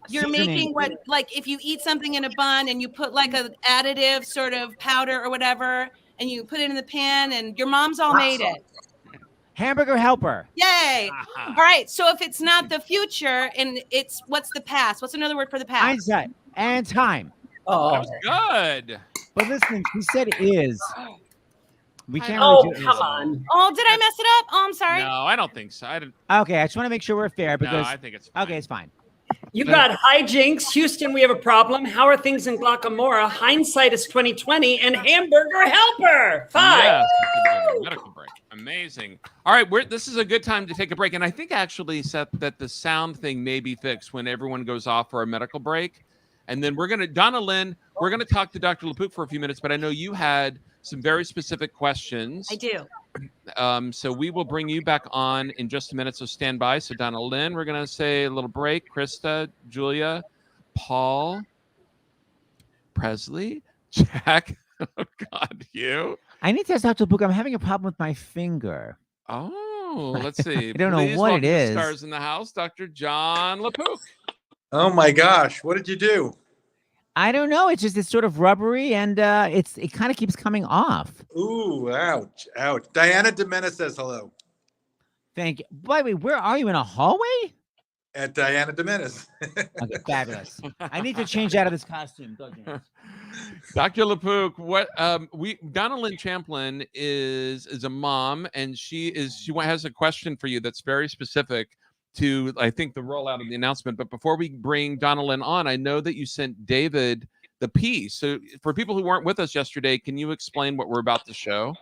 You're making what, like if you eat something in a bun and you put like an additive sort of powder or whatever, and you put it in the pan and your mom's all made it. Hamburger helper. Yay. All right. So if it's not the future and it's what's the past? What's another word for the past? Hindsight and time. Oh, that was good. But listen, she said is. We can't Oh, really do come on. Oh, did I mess it up? Oh, I'm sorry. No, I don't think so. Okay, I just want to make sure we're fair because I think it's fine. Okay, it's fine. You got hijinks. Houston, we have a problem. How are things in Glockamora? Hindsight is 2020 and hamburger helper. 5. Yes, medical break. Amazing. All right, this is a good time to take a break. And I think actually, Seth, that the sound thing may be fixed when everyone goes off for a medical break. And then Donna Lynn, we're going to talk to Dr. LaPook for a few minutes, but I know you had some very specific questions. I do. So we will bring you back on in just a minute. So stand by. So Donna Lynn, we're going to say a little break. Krista, Julia, Paul, Presley, Jack. Oh, God, you. I need to ask Dr. LaPook. I'm having a problem with my finger. Oh, let's see. I don't know what it is. Stars in the house, Dr. Jon LaPook. Oh my gosh, what did you do? I don't know. It's sort of rubbery and it kind of keeps coming off. Ooh, ouch, ouch. Diana DeMena says hello. Thank you. By the way, where are you, in a hallway? At Diana DeMena's. Okay, fabulous. I need to change out of this costume. Go, James. Dr. LaPook, Donna Lynn Champlin is a mom, and she has a question for you that's very specific to, I think, the rollout of the announcement. But before we bring Donna Lynn on, I know that you sent David the piece. So for people who weren't with us yesterday, can you explain what we're about to show?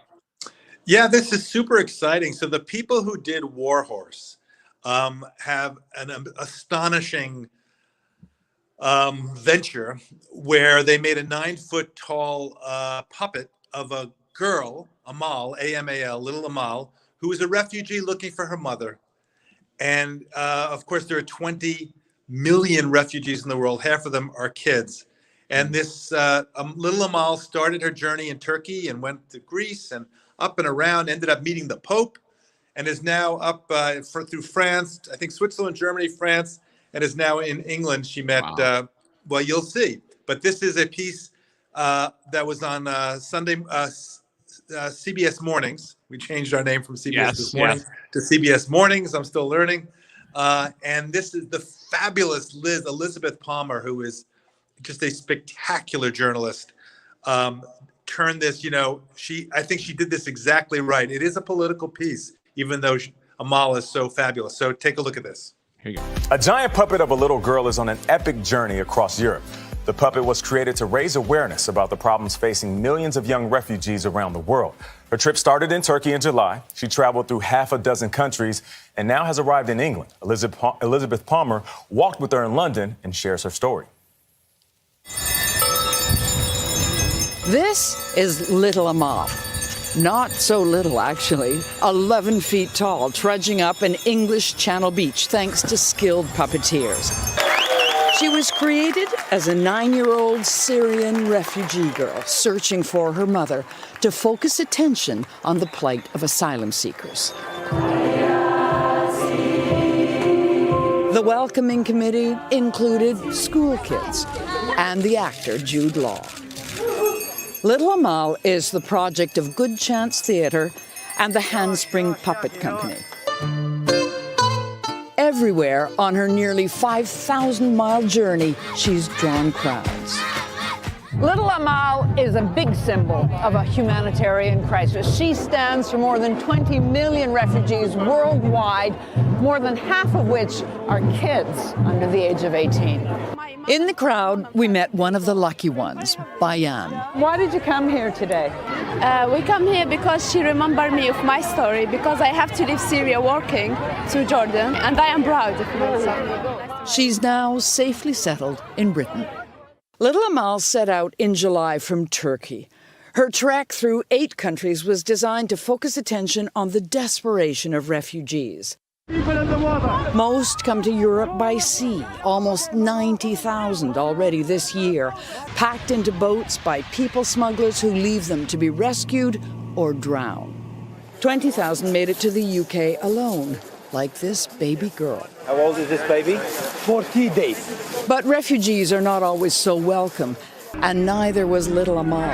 Yeah, this is super exciting. So the people who did Warhorse have an astonishing venture where they made a 9-foot tall puppet of a girl, Amal, A-M-A-L, little Amal, who is a refugee looking for her mother. And of course, there are 20 million refugees in the world. Half of them are kids. And this little Amal started her journey in Turkey and went to Greece and up and around, ended up meeting the Pope, and is now up through France, I think Switzerland, Germany, France, and is now in England. She met, well, you'll see. But this is a piece that was on Sunday, CBS Mornings. We changed our name from CBS This Morning to CBS Mornings. I'm still learning. And this is the fabulous Elizabeth Palmer, who is just a spectacular journalist. Turned this, I think she did this exactly right. It is a political piece, even though Amal is so fabulous. So take a look at this. Here you go. A giant puppet of a little girl is on an epic journey across Europe. The puppet was created to raise awareness about the problems facing millions of young refugees around the world. Her trip started in Turkey in July. She traveled through half a dozen countries and now has arrived in England. Elizabeth Palmer walked with her in London and shares her story. This is little Amal. Not so little, actually. 11 feet tall, trudging up an English Channel beach thanks to skilled puppeteers. She was created as a 9-year-old Syrian refugee girl searching for her mother to focus attention on the plight of asylum seekers. The welcoming committee included school kids and the actor Jude Law. Little Amal is the project of Good Chance Theatre and the Handspring Puppet Company. Everywhere on her nearly 5,000-mile journey, she's drawn crowds. Little Amal is a big symbol of a humanitarian crisis. She stands for more than 20 million refugees worldwide, more than half of which are kids under the age of 18. In the crowd, we met one of the lucky ones, Bayan. Why did you come here today? We come here because she remembered me of my story, because I have to leave Syria working to Jordan, and I am proud of myself. She's now safely settled in Britain. Little Amal set out in July from Turkey. Her trek through 8 countries was designed to focus attention on the desperation of refugees. Most come to Europe by sea, almost 90,000 already this year, packed into boats by people smugglers who leave them to be rescued or drown. 20,000 made it to the UK alone, like this baby girl. How old is this baby? 40 days. But refugees are not always so welcome, and neither was little Amal.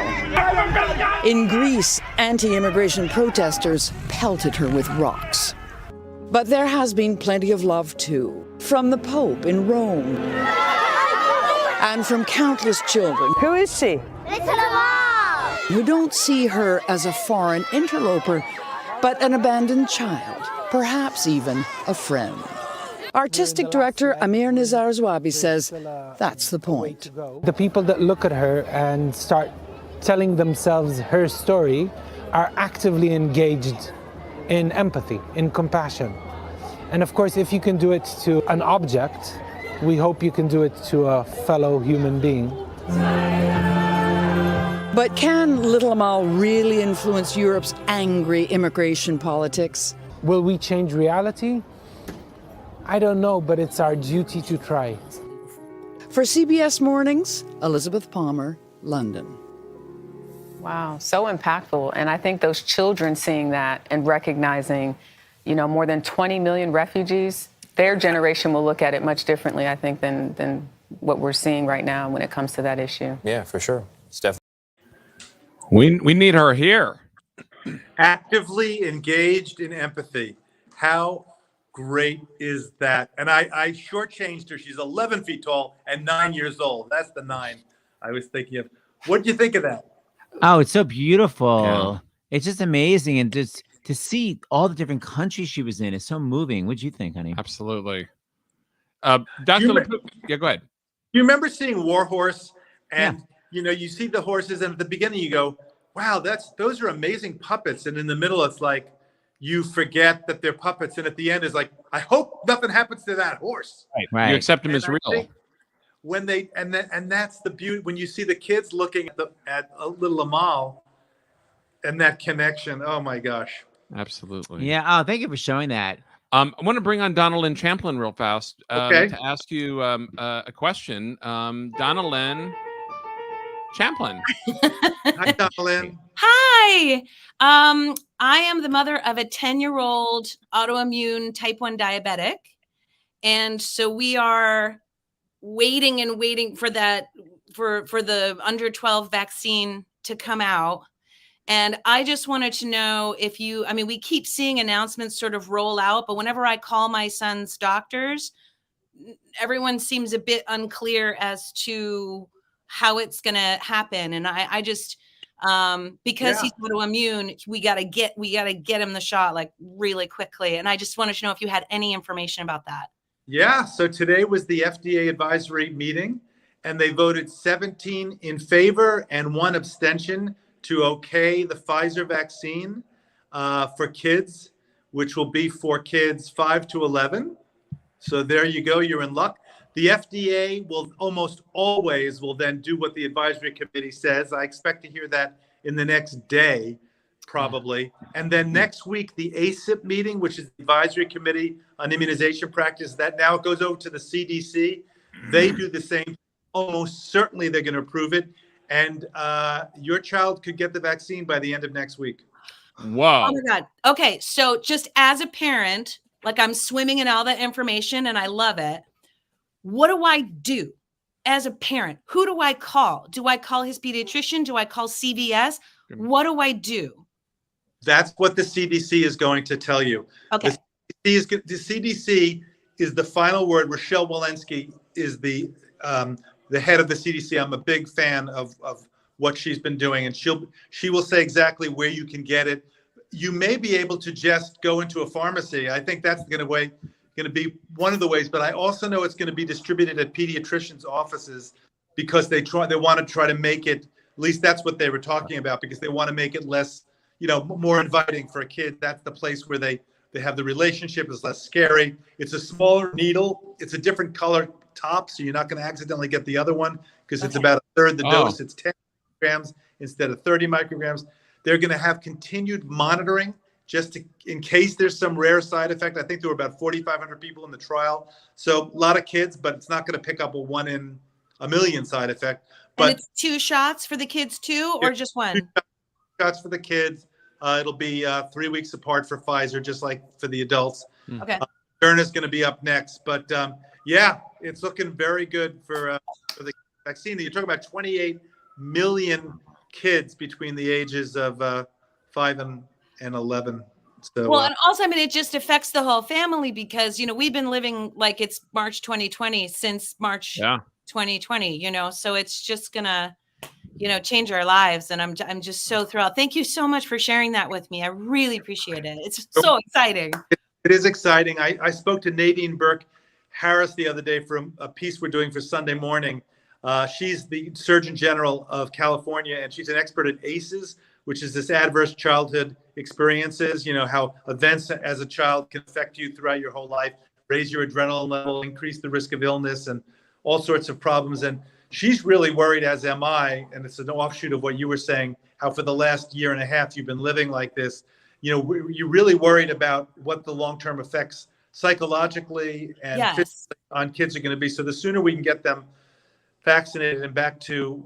In Greece, anti-immigration protesters pelted her with rocks. But there has been plenty of love, too, from the Pope in Rome, and from countless children. Who is she? Little Amal! Who don't see her as a foreign interloper, but an abandoned child, perhaps even a friend. Artistic director Amir Nizar Zwabi says that's the point. The people that look at her and start telling themselves her story are actively engaged in empathy, in compassion. And of course, if you can do it to an object, we hope you can do it to a fellow human being. But can Little Amal really influence Europe's angry immigration politics? Will we change reality? I don't know, but it's our duty to try. For CBS Mornings, Elizabeth Palmer, London. Wow, so impactful. And I think those children seeing that and recognizing, more than 20 million refugees, their generation will look at it much differently, I think, than what we're seeing right now when it comes to that issue. Yeah, for sure. Steph. We need her here. Actively engaged in empathy. How great is that? And I shortchanged her. She's 11 feet tall and 9 years old. That's the 9 I was thinking of. What do you think of that? Oh, it's so beautiful. Yeah. It's just amazing. And just to see all the different countries she was in is so moving. What do you think, honey? Absolutely. Dr. LaPook, yeah, go ahead. You remember seeing Warhorse and, you see the horses and at the beginning you go, wow, those are amazing puppets. And in the middle, it's like, you forget that they're puppets. And at the end is like, I hope nothing happens to that horse. Right. You accept them as real. When they and that's the beauty when you see the kids looking at a little Amal and that connection. Oh my gosh! Absolutely. Yeah. Oh, thank you for showing that. I want to bring on Donna Lynn Champlin real fast Okay. to ask you a question. Donna Lynn Champlin. Hi, Donna Lynn. Hi. I am the mother of a 10-year-old autoimmune type 1 diabetic. And so we are waiting for that, for the under 12 vaccine to come out. And I just wanted to know if we keep seeing announcements sort of roll out, but whenever I call my son's doctors, everyone seems a bit unclear as to how it's going to happen. And I just, because he's autoimmune, we got to get him the shot like really quickly. And I just wanted to know if you had any information about that. Yeah. So today was the FDA advisory meeting, and they voted 17 in favor and 1 abstention to okay the Pfizer vaccine for kids, which will be for kids 5 to 11. So there you go. You're in luck. The FDA will almost always then do what the advisory committee says. I expect to hear that in the next day, probably. And then next week, the ACIP meeting, which is the advisory committee on immunization practice, that now goes over to the CDC. They do the same. Almost certainly they're going to approve it. And your child could get the vaccine by the end of next week. Wow. Oh my God. Okay. So just as a parent, Like I'm swimming in all that information and I love it. What do I do as a parent? Who do I call? Do I call his pediatrician? Do I call CVS? What do I do? That's what the CDC is going to tell you. Okay. The CDC is the final word. Rochelle Walensky is the head of the CDC. I'm a big fan of what she's been doing, and she will say exactly where you can get it. You may be able to just go into a pharmacy. I think that's going to be one of the ways, but I also know it's going to be distributed at pediatricians' offices because they want to try to make it, at least that's what they were talking about, because they want to make it less, more inviting for a kid. That's the place where they have the relationship. It's less scary. It's a smaller needle. It's a different color top, so you're not going to accidentally get the other one because it's about a third the dose. It's 10 micrograms instead of 30 micrograms. They're going to have continued monitoring just in case there's some rare side effect. I think there were about 4,500 people in the trial. So a lot of kids, but it's not going to pick up a 1 in a million side effect. But and it's 2 shots for the kids too, or just 1? 2 shots for the kids. It'll be 3 weeks apart for Pfizer, just like for the adults. Okay. Moderna's going to be up next. But yeah, it's looking very good for the vaccine. You're talking about 28 million kids between the ages of 5 and 11. So, well, and also, I mean, it just affects the whole family because, we've been living like it's March 2020 since March 2020, so it's just gonna, change our lives. And I'm just so thrilled. Thank you so much for sharing that with me. I really appreciate it. It's so exciting. It is exciting. I spoke to Nadine Burke Harris the other day for a piece we're doing for Sunday Morning. She's the Surgeon General of California, and she's an expert at ACEs, which is this adverse childhood experiences, how events as a child can affect you throughout your whole life, raise your adrenaline level, increase the risk of illness and all sorts of problems. And she's really worried, as am I, and it's an offshoot of what you were saying, how for the last year and a half you've been living like this. You're really worried about what the long-term effects psychologically and physically on kids are going to be. So the sooner we can get them vaccinated and back to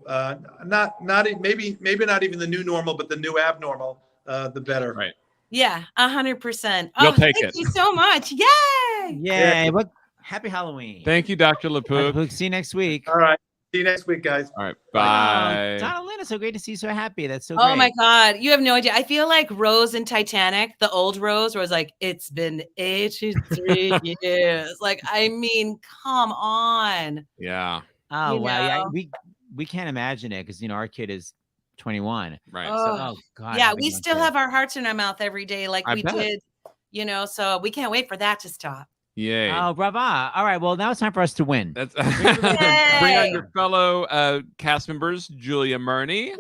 maybe not even the new normal, but the new abnormal, the better. Right. Yeah, 100%. You'll take thank it. you so much. Yay! Yay! What? Happy Halloween. Thank you, Dr. LaPook. See you next week. All right. See you next week, guys. All right. Bye. Donna Lynn, it's so great to see you so happy. That's so Oh great. my God. You have no idea. I feel like Rose in Titanic, the old Rose, where it's like, it's been 83 years. Like, I mean, come on. Yeah. Oh, You wow. know? Yeah, we can't imagine it because, our kid is 21. Right. So, oh, God. Yeah, having we one still kid. have our hearts in our mouth every day like I we bet. did, so we can't wait for that to stop. Yay. Oh, bravo. All right. Well, now it's time for us to win. That's bring on your fellow cast members, Julia Murney.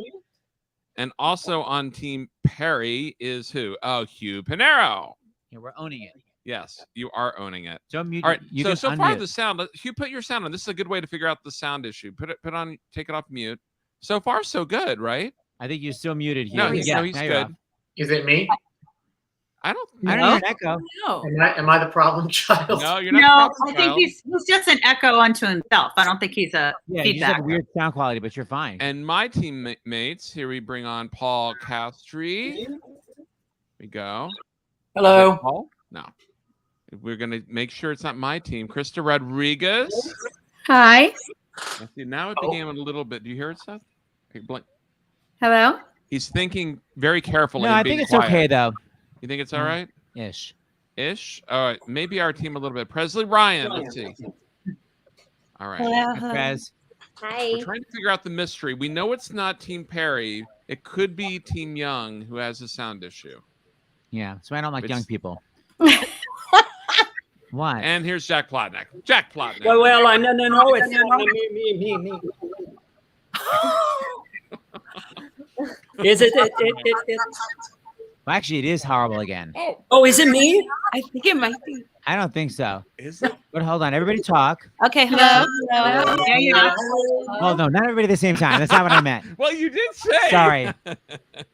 And also on Team Perry is who? Oh, Hugh Pinero. Yeah, we're owning it. Yes, you are owning it. Don't mute. All right. You So can far unmute. the sound. Hugh, put your sound on. This is a good way to figure out the sound issue. Put on. Take it off mute. So far, so good, right? I think you're still muted here. No, he's now good. you're off. Is it me? I don't hear an echo. No. Am I the problem child? No, you're No, not. I think he's just an echo unto himself. I don't think he's a Yeah, you just feedback. have weird sound quality, but you're fine. And my teammates, here we bring on Paul Castry. Here we go. Hello. Is it Paul? No. We're going to make sure it's not my team. Krista Rodriguez. Hi. See, now it began a little bit. Do you hear it, Seth? Okay, blink. Hello. He's thinking very carefully. No, and I being think it's quiet. okay, though. You think it's all right? Ish. Ish? All right. Maybe our team a little bit. Presley Ryan. Let's see. All right. Hi, Prez. Hi. We're trying to figure out the mystery. We know it's not Team Perry. It could be Team Young who has a sound issue. Yeah, so I don't like It's- young people. What? And here's Jack Plotnick. Jack Plotnick. Well, no, it's not me. Is it? Well, actually, it is horrible again. Oh, is it me? I think it might be. I don't think so. Is it? But hold on, everybody talk. Okay, hello. There you go. Oh, no, not everybody at the same time. That's not what I meant. Well, you did say. Sorry.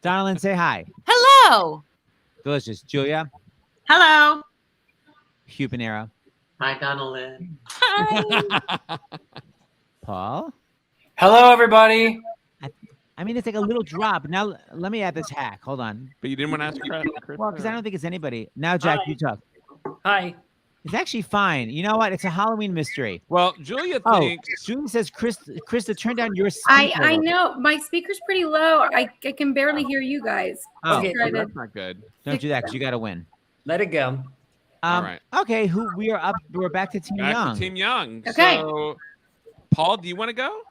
Donalyn, say hi. Hello. Delicious. Julia, Hello. Hugh Pinero, Hi, Donalyn. Paul. Hello, everybody. I mean, it's like a little drop. Now, let me add this hack. Hold on. But you didn't want to ask Chris? Well, because I don't think it's anybody. Now, Jack, you talk. Hi. It's actually fine. You know what? It's a Halloween mystery. Well, Julia thinks. Julia says, Krista, turn down your speaker. I know. My speaker's pretty low. I can barely hear you guys. Oh, Okay, that's not good. Don't do that because you got to win. Let it go. All right. Okay, we're back to Team Back Young. to Team Young. Okay. So, Paul, do you want to go?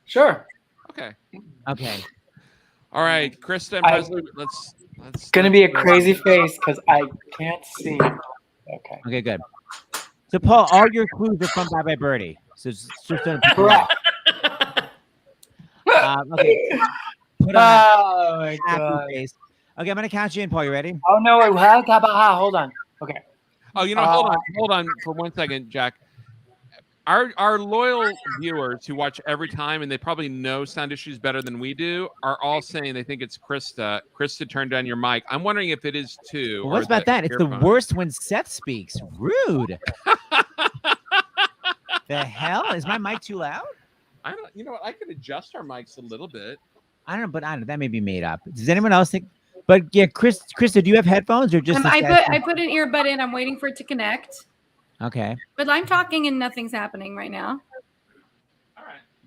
Sure. Okay. Okay. All right, Krista and Presley, let's. It's gonna be a crazy face because I can't see. Okay. Okay, good. So, Paul, all your clues are from Bye Bye Birdie. So, it's just Correct. okay. Put on Oh my happy God. face. Okay, I'm gonna count you in, Paul. You ready? Oh no! Wait, hold on. Okay. Oh, you know, hold on for 1 second, Jack. Our loyal viewers who watch every time and they probably know sound issues better than we do are all saying they think it's Krista. Krista, turn down your mic. I'm wondering if it is too. Well, what about that? It's the worst when Seth speaks. Rude. The hell? Is my mic too loud? I don't. You know what? I could adjust our mics a little bit. I don't know, but I don't know. That may be made up. Does anyone else think? But yeah, Krista, do you have headphones or just? I put an earbud in. I'm waiting for it to connect. Okay. But I'm talking and nothing's happening right now.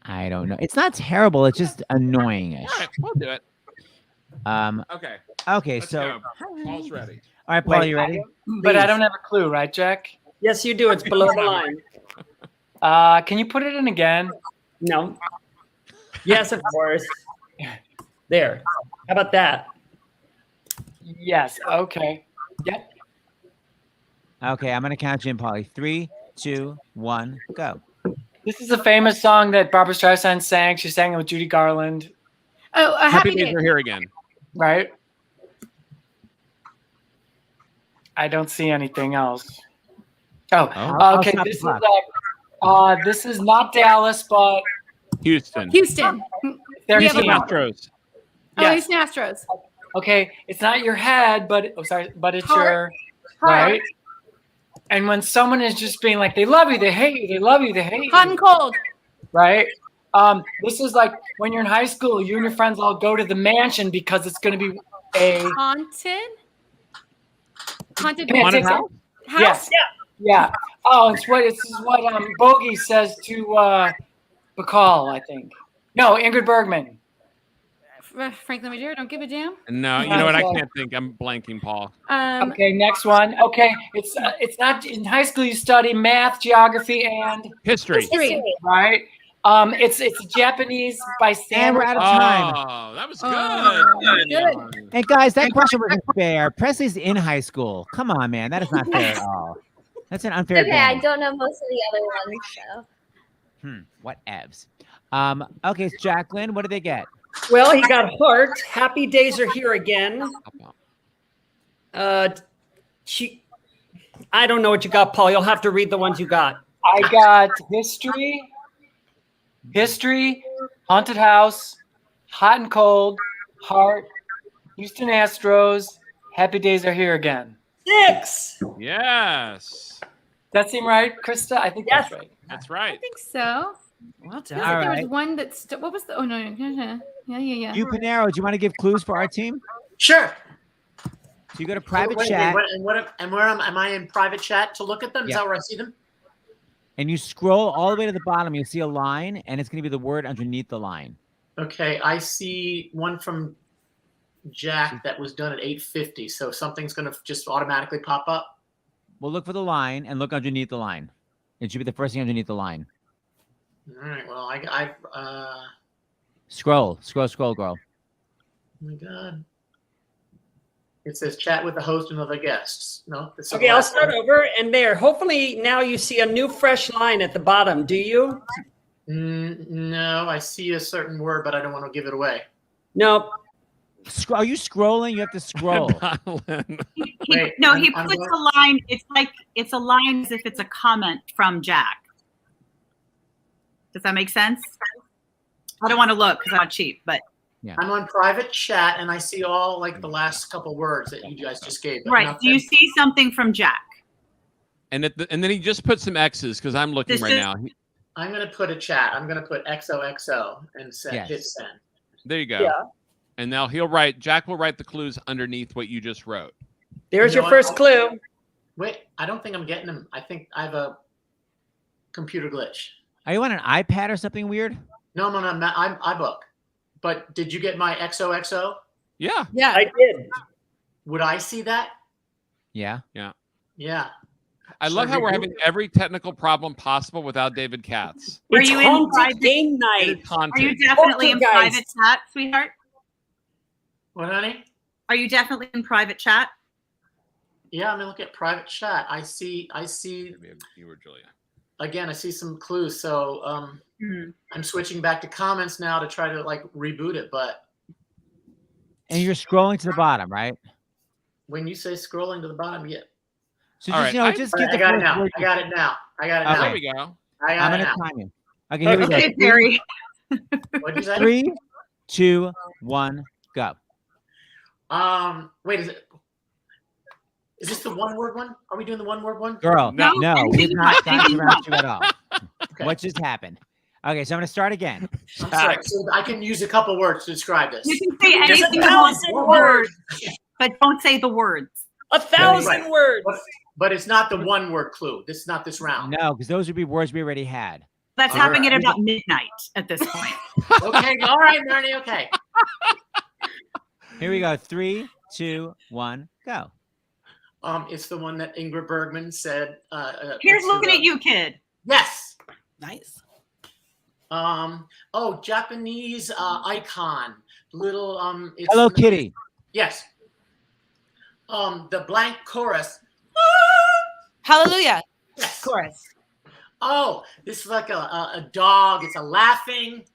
I don't know. It's not terrible. It's just annoying-ish. All right, we'll do it. Okay. Okay. Let's So. go. Paul's ready. All right, Paul, you ready? But I don't have a clue, right, Jack? Yes, you do. It's below the line. Can you put it in again? No. Yes, of course. There. How about that? Yes. Okay. Yep. Okay, I'm gonna count you in, Polly. 3, 2, 1, go. This is a famous song that Barbra Streisand sang. She sang it with Judy Garland. Oh, Happy Days Are Here Again. Right? I don't see anything else. Okay. This is not Dallas, but Houston. Houston. They're We have a Houston problem. Astros. Oh, Houston Astros. Okay, it's not your head, but it's Heart. your right. And when someone is just being like, they love you, they hate you, they love you, they hate you. Hot and cold. Right? This is like when you're in high school, you and your friends all go to the mansion because it's going to be a Haunted house. house. Yeah. Oh, this is what Bogey says to Bacall, I think. No, Ingrid Bergman. Franklin Major, don't give a damn. No, you know what? I can't think. I'm blanking, Paul. Okay, next one. Okay, it's not in high school. You study math, geography, and history. Right. It's Japanese by Sam. And we're out of time. Oh, that was good. Hey guys, that question wasn't fair. Presley's in high school. Come on, man. That is not fair at all. That's an unfair Okay, game. I don't know most of the other ones, so. What evs? Okay, so Jacqueline, what did they get? Well, he got heart. Happy Days Are Here Again. I don't know what you got, Paul. You'll have to read the ones you got. I got history, haunted house, hot and cold, heart, Houston Astros, Happy Days Are Here Again. 6. Yes. Does that seem right, Krista? I think that's right. That's right. I think so. Well done. There was one that's what was the? Oh no. Yeah. You, Panero, do you want to give clues for our team? Sure. So you go to private Wait, chat. where am I in private chat to look at them? Is Yeah. that where I see them? And you scroll all the way to the bottom. You'll see a line, and it's going to be the word underneath the line. Okay, I see one from Jack that was done at 8:50. So something's going to just automatically pop up. Well, look for the line and look underneath the line. It should be the first thing underneath the line. All right. Well, Scroll, girl. Oh my God. It says chat with the host and other guests. No. This is Okay, I'll start over. And there, hopefully now you see a new fresh line at the bottom. Do you? No, I see a certain word, but I don't want to give it away. No. Are you scrolling? You have to scroll. He puts a line. It's a line as if it's a comment from Jack. Does that make sense? I don't want to look because I'm not cheap, but yeah. I'm on private chat and I see all like the last couple words that you guys just gave. Right. Do you see something from Jack? And then he just put some X's because I'm looking now. I'm going to put a chat. I'm going to put XOXO and hit send. There you go. Yeah. And now Jack will write the clues underneath what you just wrote. There's your first clue. Wait, I don't think I'm getting them. I think I have a computer glitch. Are you on an iPad or something weird? No, I'm not. I'm iBook. But did you get my XOXO? Yeah. Yeah, I did. Would I see that? Yeah. Yeah. Yeah. I love how we're having every technical problem possible without David Katz. Are you in private game night? Are you definitely in private chat, sweetheart? What, honey? Are you definitely in private chat? Yeah, I'm gonna look at private chat. I see. You were Julia. Again, I see some clues. So I'm switching back to comments now to try to like reboot it. But And you're scrolling to the bottom, right? when you say scrolling to the bottom, yeah. So All just, right, just give I the got it first now. word. I got it now. There we go. I got I'm it gonna now. time you. Okay, here we go. Okay, Terry. What'd you say? 3, 2, 1, go. Wait, is this the one-word one? Are we doing the one-word one? Girl, no, we've not gotten to round 2 at all. Okay. What just happened? Okay, so I'm gonna start again. I'm sorry. So I can use a couple words to describe this. You can say anything you want, words, but don't say the words. 1,000 words. But it's not the one-word clue. This is not this round. No, because those would be words we already had. That's All happening right. at about midnight at this point. Okay, all right, Marnie. Okay. Here we go. 3, 2, 1, go. It's the one that Ingrid Bergman said. Here's looking at you, kid. Yes. Nice. Oh, Japanese icon. Little It's Hello Kitty. Yes. The blank chorus. Hallelujah. Yes. Chorus. Oh, this is like a dog. It's a laughing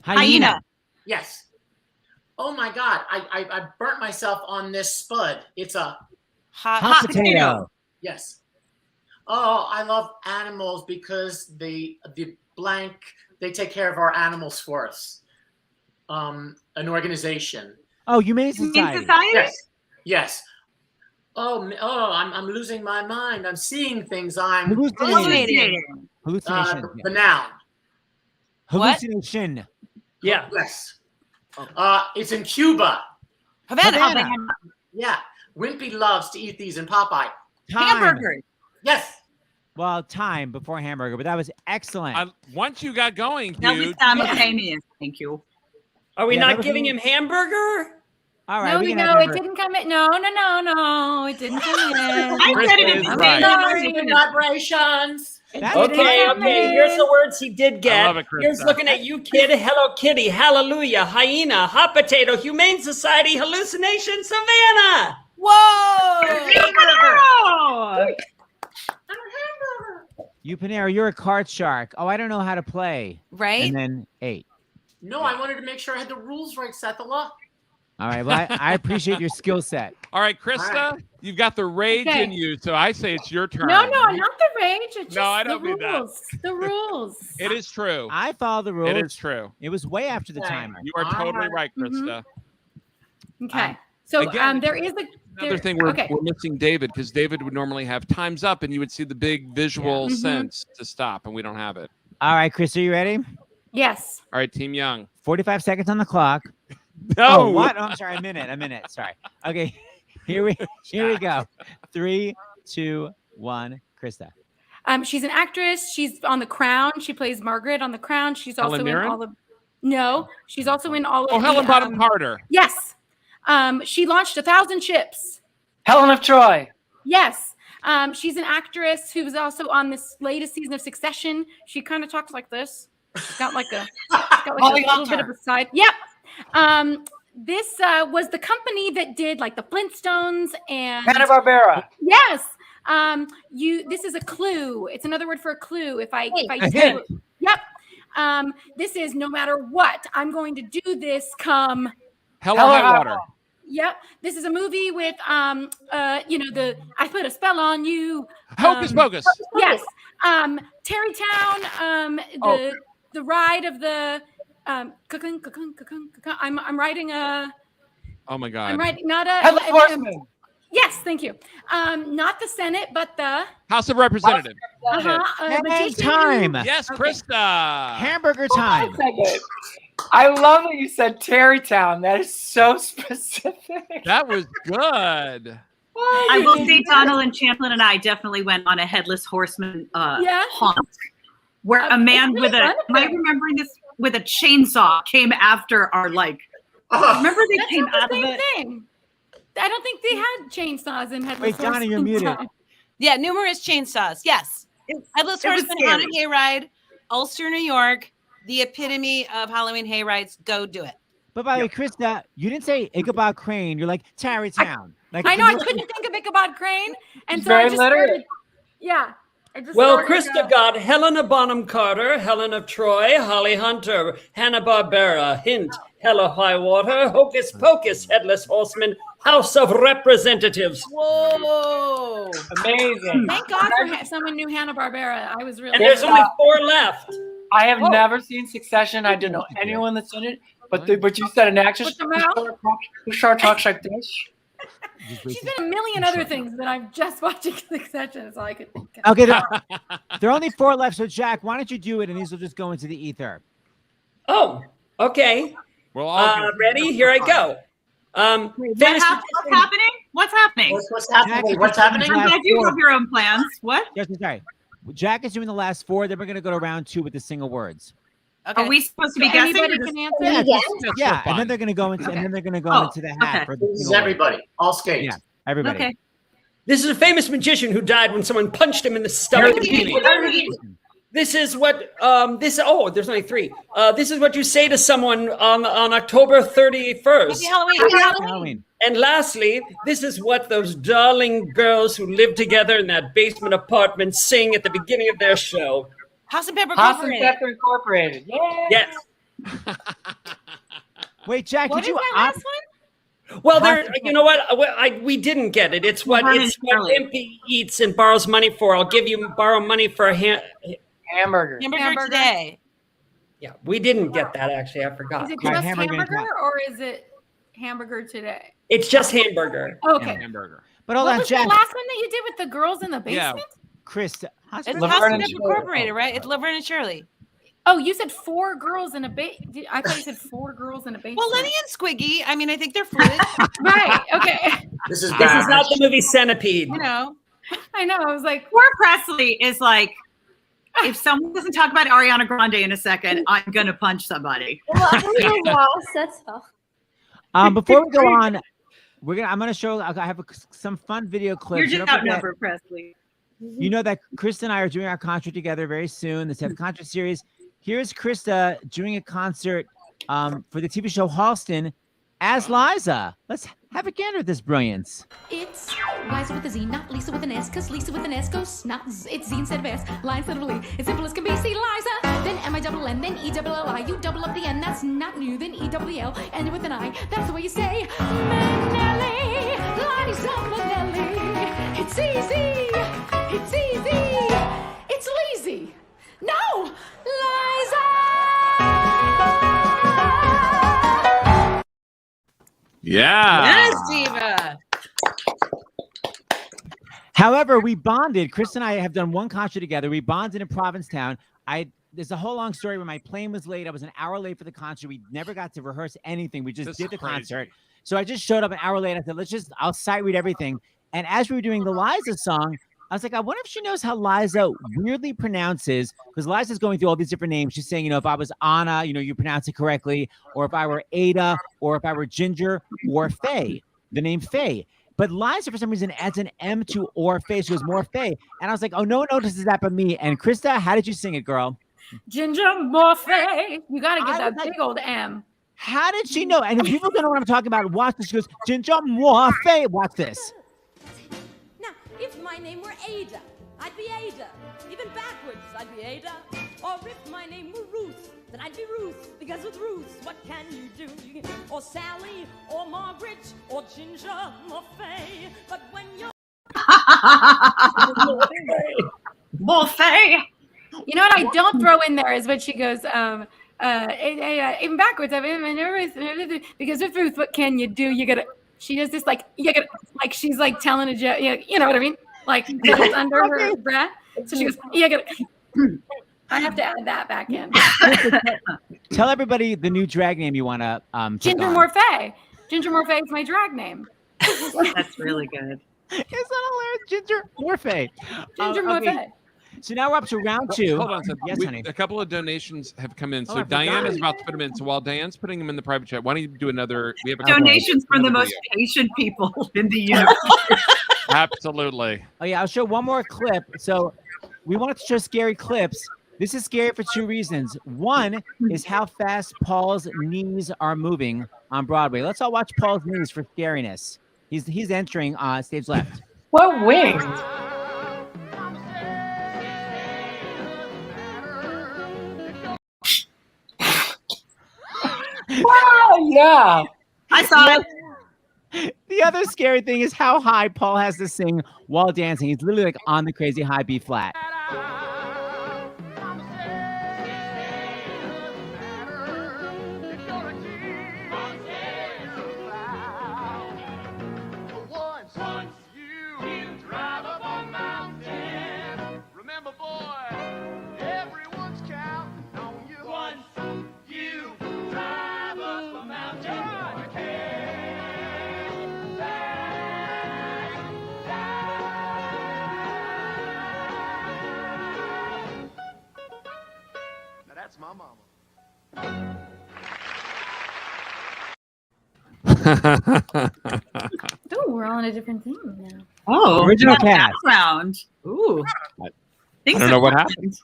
Hyena. Yes. Oh my God! I burnt myself on this spud. It's a Hot potato. Yes. Oh, I love animals because the blank they take care of our animals for us. An organization. Oh, Humane Society. Yes. Yes. Oh, I'm losing my mind. I'm seeing things. I'm Hallucinating. Hallucination. The noun. Hallucination. Yeah. Yes. It's in Cuba. Havana. Yeah. Wimpy loves to eat these in Popeye. Time. Yes. Well, time before hamburger, but that was excellent. Once you got going, That was dude. simultaneous. Thank you. Are we Yeah, that not was giving a him hamburger? All right, No, we can have no, it hamburger. didn't come in. No, it didn't come in. I said it. is right. Vibrations. Okay. Here's the words he did get. love it, Krista. Here's looking at you, kid. Hello Kitty. Hallelujah. Hyena. Hot potato. Humane Society. Hallucination. Savannah. Whoa. You Panera, you're a card shark. Oh, I don't know how to play. Right. And then 8. No, I wanted to make sure I had the rules right, Seth. Allah. All right. Well, I appreciate your skill set. All right, Krista, you've got the rage Okay. in you, so I say it's your turn. No, not the rage. It's just No, I don't the mean that. rules. The rules. It is true. I follow the rules. It is true. It was way after the Okay. timer. You are totally right, Mm-hmm. Krista. Okay. So again, there is Another thing, we're okay. missing David because David would normally have time's up and you would see the big visual sense to stop, and we don't have it. All right, Chris, are you ready? Yes. All right, Team Young. 45 seconds on the clock. No. Oh, what? Oh, I'm sorry. A minute. Sorry. Okay. Here we go. 3, 2, 1. Krista. She's an actress. She's on The Crown. She plays Margaret on The Crown. She's also Helen in Mirren? all of. No, she's also in all of. Oh, Helen Bonham Carter. Yes. She launched 1,000 ships. Helen of Troy. Yes. She's an actress who was also on this latest season of Succession. She kind of talks like this. She's got like a little bit of a side. Yep. This was the company that did like the Flintstones and Hanna-Barbera. Yes. This is a clue. It's another word for a clue. If I hint. Yep. This is no matter what, I'm going to do this come. Hell or High Water. Yep. This is a movie with I put a spell on you. Hocus Pocus. Yes. Terrytown, the ride of the I'm writing a Oh my God. I'm writing not a Headless Horseman. Yes, thank you. Not the Senate, but the House of Representatives. Hey, magician. time. Yes, Krista. Hamburger time. I love that you said Terrytown. That is so specific. That was good. I will say Donald and Champlin and I definitely went on a headless horseman haunt, where a man with a, am I remembering this, with a chainsaw came after our remember they came out of it? Thing. I don't think they had chainsaws in headless horsemen. Wait, Donna, you're muted. Yeah, numerous chainsaws. Yes. Headless Horseman on a hayride, Ulster, New York, the epitome of Halloween hayrides. Go do it. But by the way, Krista, you didn't say Ichabod Crane. You're like Tarrytown. I know. I couldn't think of Ichabod Crane, and so I just started. Yeah. Krista got Helena Bonham Carter, Helen of Troy, Holly Hunter, Hanna-Barbera, Hint, Hella High Water, Hocus Pocus, Headless Horseman, House of Representatives. Whoa. Amazing. Thank God for someone knew Hanna-Barbera. I was really. And there's only 4 left. I have never seen Succession. I don't know anyone that's in it. But you said an actress who talks like this. She's in a million other things that I'm just watching Succession. That's all I could think of. Okay, there are only 4 left. So Jack, why don't you do it, and these will just go into the ether. Oh, okay. We're all ready? Here I go. What's happening? What's happening? What's happening? I'm glad you have your own plans. What? Yes, sorry. Jack is doing the last 4. Then we're going to go to round 2 with the single words. Okay. Are we supposed to be guessing? Anybody can answer? Yeah, and then they're going to go into into the hat. For the this is everybody. All skate. Yeah, everybody. Okay. This is a famous magician who died when someone punched him in the stomach. This is what there's only 3. This is what you say to someone on October 31st. Happy Halloween. And lastly, this is what those darling girls who live together in that basement apartment sing at the beginning of their show. House and Pepper House and Pepper Incorporated. Yay! Yes. Wait, Jack, What did is you that last one? Well, you know what? We didn't get it. It's what MP eats and borrows money for. I'll borrow money for a hamburger. Hamburger today. Yeah, we didn't get that actually. I forgot. Is it just hamburger or is it hamburger today? It's just hamburger. Okay. Hamburger. But hold what on, was Jack. the last one that you did with the girls in the basement? Krista. It's House and Pepper Incorporated, right? It's Laverne and Shirley. Oh, you said 4 girls in a basement. I thought you said 4 girls in a basement. Well, Lenny and Squiggy. I mean, I think they're fluid. Right. Okay. This is not the movie Centipede. You know. I know. I was like, poor Presley is like, if someone doesn't talk about Ariana Grande in a second, I'm gonna punch somebody. Well, that's all. Before we go on, I'm gonna show. I have some fun video clips. You're just outnumbered, Presley. You know that Krista and I are doing our concert together very soon. The 7th concert series. Here's Krista doing a concert for the TV show Halston as Liza. Let's have a gander at this brilliance. It's Liza with a Z, not Lisa with an S, because Lisa with an S goes not Z. It's Z instead of S, line instead of Lee. It's simple as can be. See Liza, then M-I-double-N, then E-double-L-I. You double up the N, that's not new, then E-double-L, and with an I. That's the way you say Manelli, Liza Manelli. It's easy, it's easy, it's Leezy. No, Liza! Yeah. Yes, Diva. However, we bonded. Chris and I have done one concert together. We bonded in Provincetown. There's a whole long story where my plane was late. I was an hour late for the concert. We never got to rehearse anything. We just did the concert. So I just showed up an hour late. I said, I'll sight read everything. And as we were doing the Liza song, I was like, I wonder if she knows how Liza weirdly pronounces, because Liza's going through all these different names. She's saying, if I was Anna, you pronounce it correctly, or if I were Ada, or if I were Ginger, or Faye, the name Faye. But Liza, for some reason, adds an M to or Faye. She goes, more Faye. And I was like, oh, no one notices that but me. And Krista, how did you sing it, girl? Ginger Morphe. You got to get that big old M. How did she know? And if people don't know what I'm talking about, watch this. She goes, Ginger Morphe. Watch this. If my name were Ada, I'd be Ada. Even backwards, I'd be Ada. Or if my name were Ruth, then I'd be Ruth. Because with Ruth, what can you do? Or Sally, or Margaret, or Ginger, or Faye. But when you're... Morphe. You know what I don't throw in there is what she goes, even backwards, because with Ruth, what can you do? You gotta... She does this like she's like telling a joke. You know what I mean? Like it's under her breath. So she goes, I have to add that back in. Tell everybody the new drag name you want to Ginger Morphe. Ginger Morphe is my drag name. That's really good. Isn't that hilarious? Ginger Morphe. Ginger Morphe. So now we're up to round 2. Hold on a second. Yes, honey. A couple of donations have come in. Oh, So I Diane forgot. is about to put them in. So while Diane's putting them in the private chat, why don't you do another? We have a couple Donations from the another most video. patient people in the universe. Absolutely. Oh yeah, I'll show one more clip. So we wanted to show scary clips. This is scary for 2 reasons. One is how fast Paul's knees are moving on Broadway. Let's all watch Paul's knees for scariness. He's entering stage left. What wings? Wow, yeah. I saw it. The other scary thing is how high Paul has to sing while dancing. He's literally like on the crazy high B flat. That's my mama. Oh, we're all on a different thing now. Oh, Original that cast. background. Ooh. I Things don't know have what happened.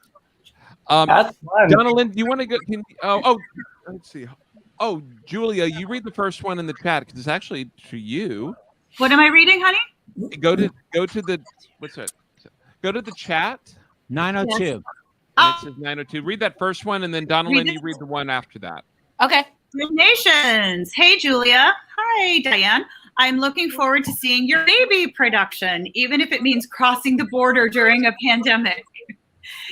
happened. That's fun. Donalyn, do you want to go? Let's see. Oh, Julia, you read the first one in the chat because it's actually to you. What am I reading, honey? Go to the what's it? Go to the chat. 902. And it says 902. Read that first one, and then Donalyn, you read the one after that. Okay. Nations. Hey, Julia. Hi, Diane. I'm looking forward to seeing your baby production, even if it means crossing the border during a pandemic.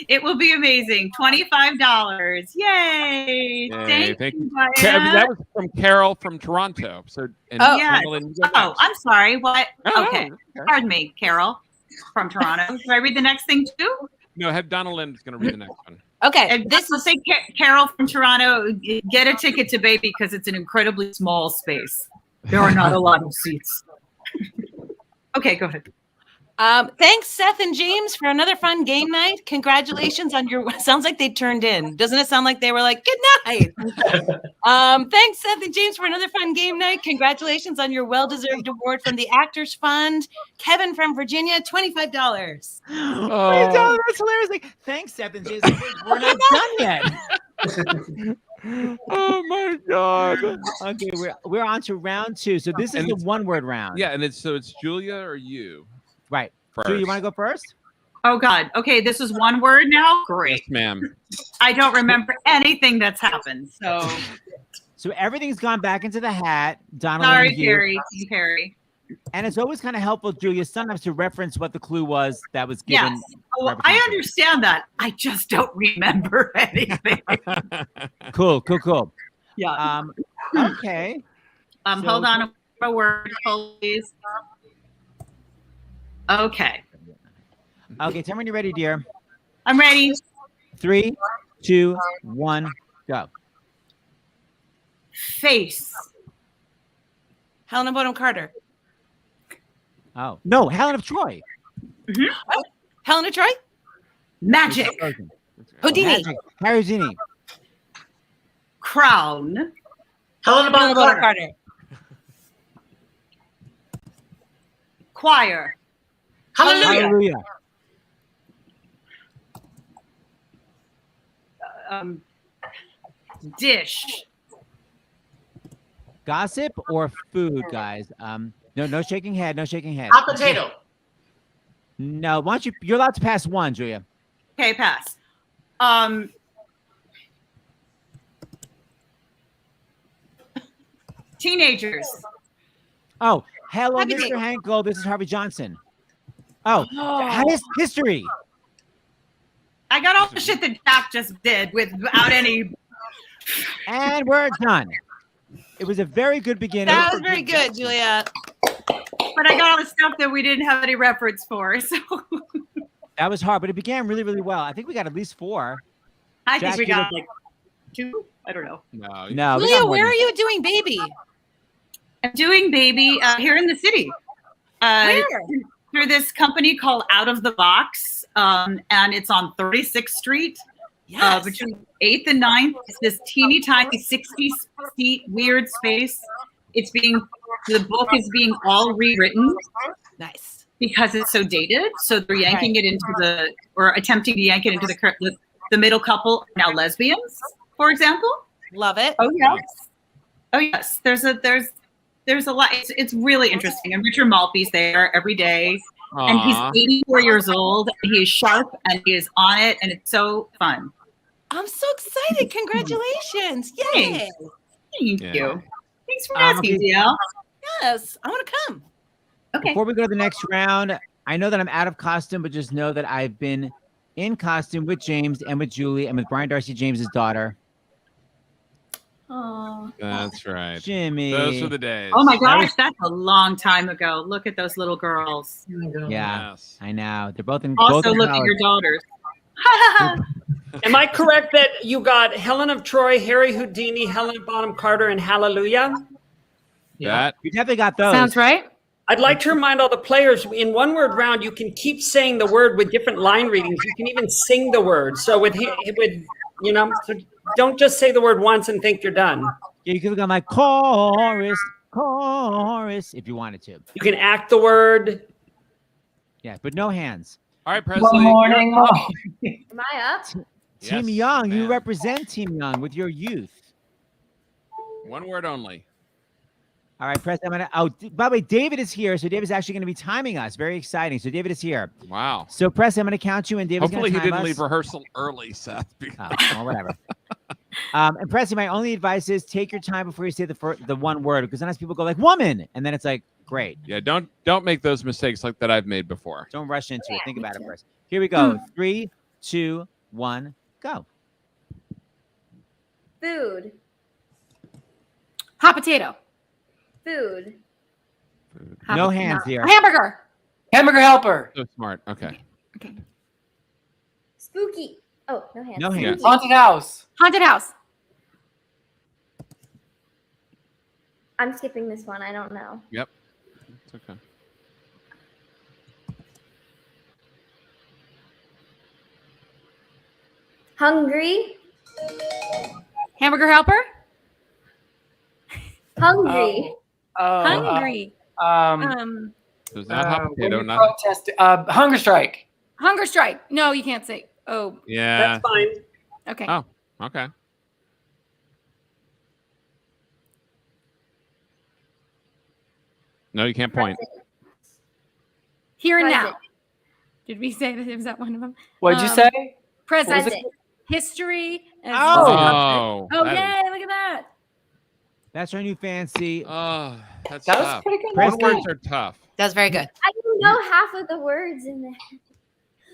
It will be amazing. $25. Yay. Yay, thank you. Diane. That was from Carol from Toronto. So, and Yes. Donalyn, you go Oh, next. I'm sorry. What? Oh, Okay. okay. Pardon me, Carol from Toronto. Do I read the next thing too? No, have Donalyn is going to read the next one. Okay. And this will say Carol from Toronto, get a ticket to baby because it's an incredibly small space. There are not a lot of seats. Okay, go ahead. Thanks, Seth and James, for another fun game night. Congratulations on your. Sounds like they turned in. Doesn't it sound like they were like, good night? Thanks, Seth and James, for another fun game night. Congratulations on your well-deserved award from the Actors Fund. Kevin from Virginia, $25. Oh, that's hilarious. Like, thanks, Seth and James. We're not done yet. Oh my God. Okay, we're on to round 2. So this is And the it's- one-word round. Yeah, and it's Julia or you. Right. First. Julia, you want to go first? Oh God. Okay, this is one word now. Great. Yes, ma'am. I don't remember anything that's happened. So So everything's gone back into the hat. Donald. sorry, Terry. Terry. And it's always kind of helpful, Julia, sometimes to reference what the clue was that was given. Yes. Oh, I understand that. I just don't remember anything. Cool. Yeah. Okay. Hold on a word, please. Okay. Okay, tell me when you're ready, dear. I'm ready. 3, 2, 1, go. Face. Helena Bonham Carter. Oh, no, Helen of Troy. Oh, Helen of Troy? Magic. Houdini. Magic. Harry Houdini. Crown. Helena Bonham Carter. Choir. Hallelujah. Dish. Gossip or food, guys? No shaking head. No shaking head. Hot potato. No, why don't you're allowed to pass one, Julia. Okay, pass. Teenagers. Oh, hello, Happy Mr. Day. Henkel. This is Harvey Johnson. Oh, history. I got all the shit that Jack just did without any. And we're done. It was a very good beginning. That was very good, Julia. But I got all the stuff that we didn't have any reference for. So That was hard, but it began really, really well. I think we got at least 4. I think Jack, we you got look- like 2. I don't know. No. No. we Julia, got more where than- are you doing baby? I'm doing baby here in the city. through this company called Out of the Box, and it's on 36th Street, between 8th and 9th. It's this teeny tiny 60-seat weird space. The book is being all rewritten. Nice. Because it's so dated. So they're yanking it into attempting to yank it into the middle couple, now lesbians, for example. Love it. Oh, yes. Oh, yes. There's a lot. It's really interesting. And Richard Maltby's there every day. Aww. And he's 84 years old. He is sharp and he is on it. And it's so fun. I'm so excited. Congratulations. Yay. Thank you. Thanks for asking, DL. Yes, I want to come. Okay. Before we go to the next round, I know that I'm out of costume, but just know that I've been in costume with James and with Julie and with Brian Darcy James's daughter. Oh. That's right. Jimmy. Those were the days. Oh my gosh, that's a long time ago. Look at those little girls. Yeah, Yes. I know. They're both in. Also, both in look at college. your daughters. Am I correct that you got Helen of Troy, Harry Houdini, Helena Bonham Carter, and Hallelujah? Yeah. You definitely got those. Sounds right. I'd like to remind all the players, in one word round, you can keep saying the word with different line readings. You can even sing the word. So so don't just say the word once and think you're done. Yeah, you could have gone like chorus, if you wanted to. You can act the word. Yeah, but no hands. All right, Presley. One morning. Am I up? Team Yes, Young, you ma'am. represent Team Young with your youth. One word only. All right, Press. By the way, David is here, so David's actually going to be timing us. Very exciting. So David is here. Wow. So Press, I'm going to count you, and David's going Hopefully to he time didn't us. leave rehearsal early, Seth. Well, whatever. And Pressy, my only advice is take your time before you say the one word, because sometimes people go like woman, and then it's like great. Yeah, don't make those mistakes like that I've made before. Don't rush into it. Think about it first. Here we go. 3, 2, 1, go. Food. Hot potato. Food. No hands here. Hamburger. Hamburger helper. So smart. Okay. Spooky. Oh, no hands. No hands. Spooky. Haunted house. Haunted house. I'm skipping this one. I don't know. Yep. It's okay. Hungry. Hamburger helper. Hungry. Hungry. So it's not hot potato. when you Not. protest, hunger strike. Hunger strike. No, you can't say. Oh, Yeah. That's fine. okay. Oh. Okay. No, you can't point. Here and Present. now. Did we say that? Was that one of them? What'd you say? Present. Present. History. And Oh. Oh, that yay! Look at that. That's our new fancy. Oh, that's That was tough. pretty good. One words are tough. That's very good. I didn't know half of the words in there.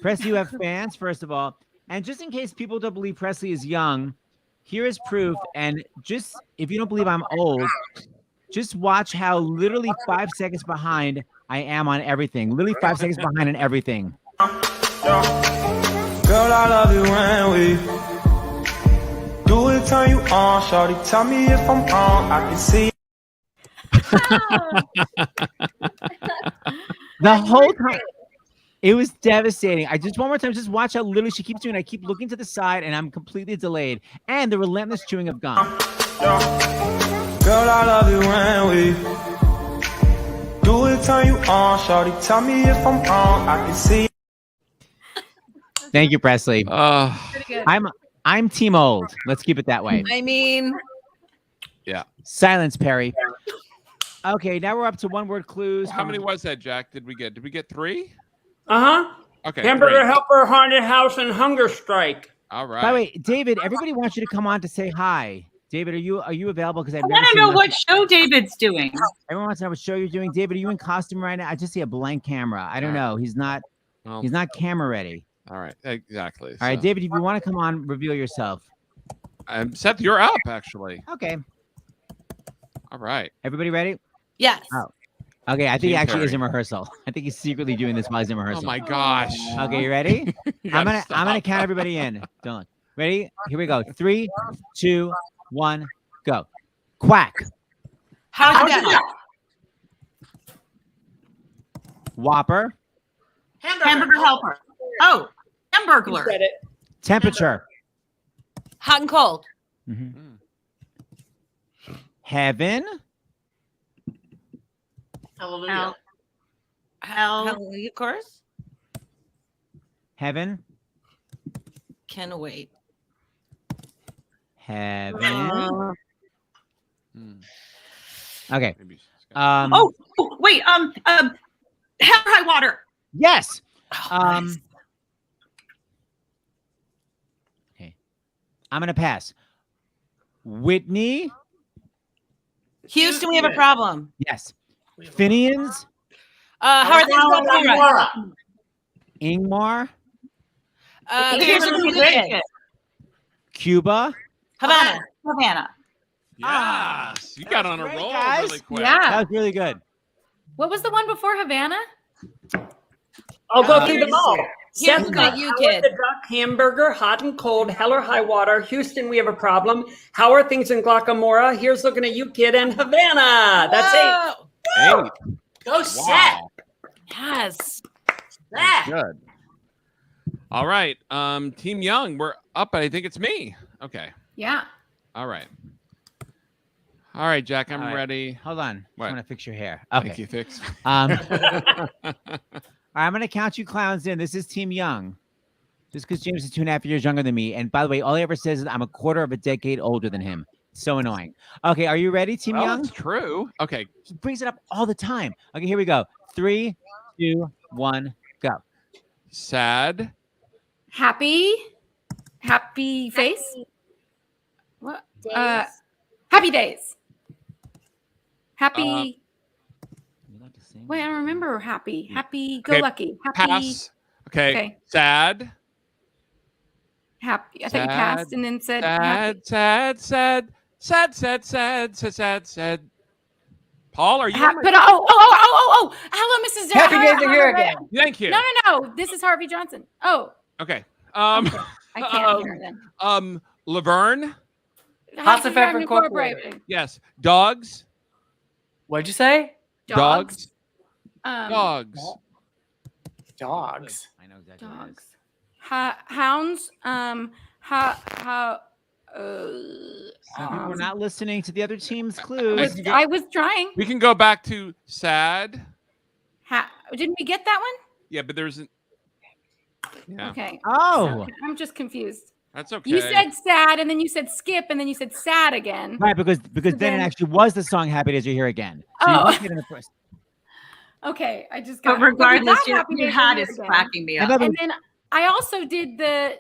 Press, you have fans, first of all. And just in case people don't believe Presley is young, here is proof. And just if you don't believe I'm old, just watch how literally 5 seconds behind I am on everything. Literally 5 seconds behind on everything. Girl, I love you when we do it, turn you on. Shorty, tell me if I'm wrong. I can see. The whole time. It was devastating. I just one more time, just watch how literally she keeps doing it. I keep looking to the side and I'm completely delayed. And the relentless chewing of gum. Girl, I love you when we do it, turn you on. Shorty, tell me if I'm wrong. I can see. Thank you, Presley. Pretty good. I'm team old. Let's keep it that way. I mean, Yeah. Silence, Perry. Okay, now we're up to one word clues. How many was that, Jack? Did we get 3? Uh-huh. Okay. Hamburger great. helper, haunted house, and hunger strike. All right. By the way, David, everybody wants you to come on to say hi. David, are you available? Because I want to know what show David's doing. Everyone wants to know what show you're doing. David, are you in costume right now? I just see a blank camera. I don't know. He's not. Well, He's not camera ready. All right. Exactly. All right, David, if you want to come on, reveal yourself. Seth, you're up, actually. Okay. All right. Everybody ready? yes. Oh. Okay, I think he Team actually is Perry. in rehearsal. I think he's secretly doing this while he's in rehearsal. Oh my gosh. Okay, you ready? You I'm gotta gonna stop. count everybody in. Don't look. Ready? Here we go. 3, 2, 1, go. Quack. How did that? Whopper. Hamburger helper. Oh, hamburglar. You said it. Temperature. Hot and cold. Mm-hmm. Heaven. Hallelujah. Hallelujah, of course. Heaven. Can wait. Heaven. Okay. Oh, wait. Hell or High Water. Yes. Okay. I'm gonna pass. Whitney. Houston, we have a problem. Yes. Finians. How are things going, Laura? Ingmar. Here's a new kid. Cuba. Havana. Yes, you got on a roll guys. really quick. Yeah. That was really good. What was the one before Havana? I'll go through them all. Here's Seth, got you, how kid. are the duck, hamburger, hot and cold, hell or high water. Houston, we have a problem. How are things in Guacamora? Here's looking at you, kid, and Havana. That's 8. 8. Go Seth. Yes. Seth. Good. All right. Team Young, we're up. I think it's me. Okay. Yeah. All right. All right, Jack, I'm All right. ready. Hold on. What? I want to fix your hair. Okay. Thank you, Fix. All right, I'm going to count you clowns in. This is Team Young. Just because James is 2.5 years younger than me. And by the way, all he ever says is I'm a quarter of a decade older than him. So annoying. Okay, are you ready, Team Well, Young? it's true. Okay. He brings it up all the time. Okay, here we go. 3, 2, 1, go. Sad. Happy face. What? Days. Happy days. Happy. You like to sing? Wait, I don't remember happy. Happy go Okay, lucky. Happy. Pass. Okay. Okay. Sad. Happy. I thought you passed and then said happy. Sad. Paul, are you? But oh! Hello, Mrs. Happy days are here again. Thank you. No. This is Harvey Johnson. Oh, Okay. I can't hear then. Laverne. House of Pepper Incorporated. Yes. Dogs. What'd you say? Dogs. Um, Dogs. Dogs. I know exactly. what it is. Dogs. Hounds. Some people are not listening to the other team's clues. I was trying. We can go back to sad. Didn't we get that one? Yeah, but there's. Yeah. Okay. Oh. I'm just confused. That's okay. You said sad, and then you said skip, and then you said sad again. Right, because then it actually was the song "Happy Days Are Here Again." So you Oh. didn't get in the first. Okay, I just got. But regardless, but we got Happy your Days hat Are Here is again. cracking me up. And then I also did the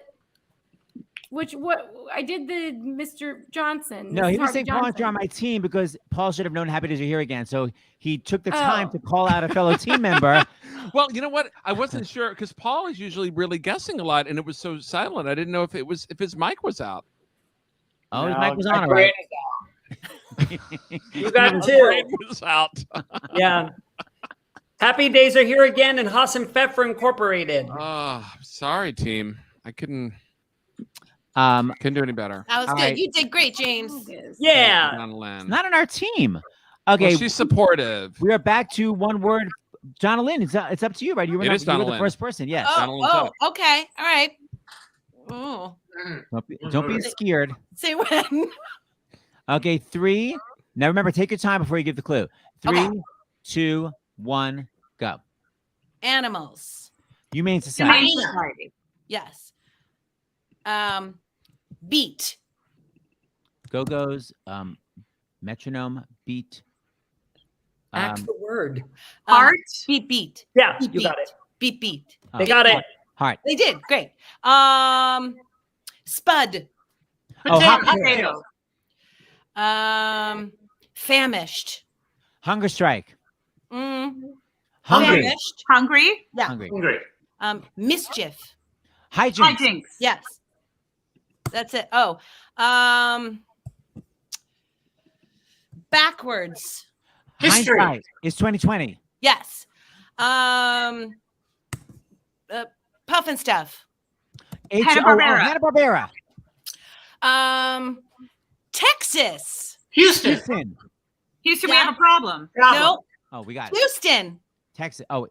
Mr. Johnson. No, he was Harvey saying Paul and Johnson. John on my team because Paul should have known Happy Days Are Here Again. So he took the time to call out a fellow team member. Well, you know what? I wasn't sure because Paul is usually really guessing a lot, and it was so silent. I didn't know if his mic was out. Oh, his No, mic was my on, all brain right. You got His 2. brain was out. Yeah. Happy days are here again, and Haas and Pfeffer Incorporated. Oh, sorry, team. I couldn't do any better. That was All good. right. You did great, James. Yeah. John Len. Not on our team. Okay, Well, she's supportive. we are back to one word. John Lynn, it's up to you, right? You were, It is you were Donna the Lynn. first person. Yes. Oh, okay. All right. Oh. Don't be scared. Say when. Okay, 3. Now remember, take your time before you give the clue. 3, 2, 1, go. Animals. Humane Society. Yes. Beat. Go-Go's, metronome, beat. Axe the word. Heart. Beat. Yeah, Beat, you got it. Beat. They got it. Heart. They did. Great. Spud. Oh, hot Potato. Famished. Hunger strike. Hungry. Hungry. Famished. Hungry. Yeah. Hungry. Mischief. Hijinks. Hijinks. Yes. That's it. Oh. Backwards. History. Hindsight is 2020. Yes. Puff and stuff. Hanna-Barbera. Texas. Houston. Houston, we Yeah. have a problem. No. Oh, we got it. Houston. Texas. Oh,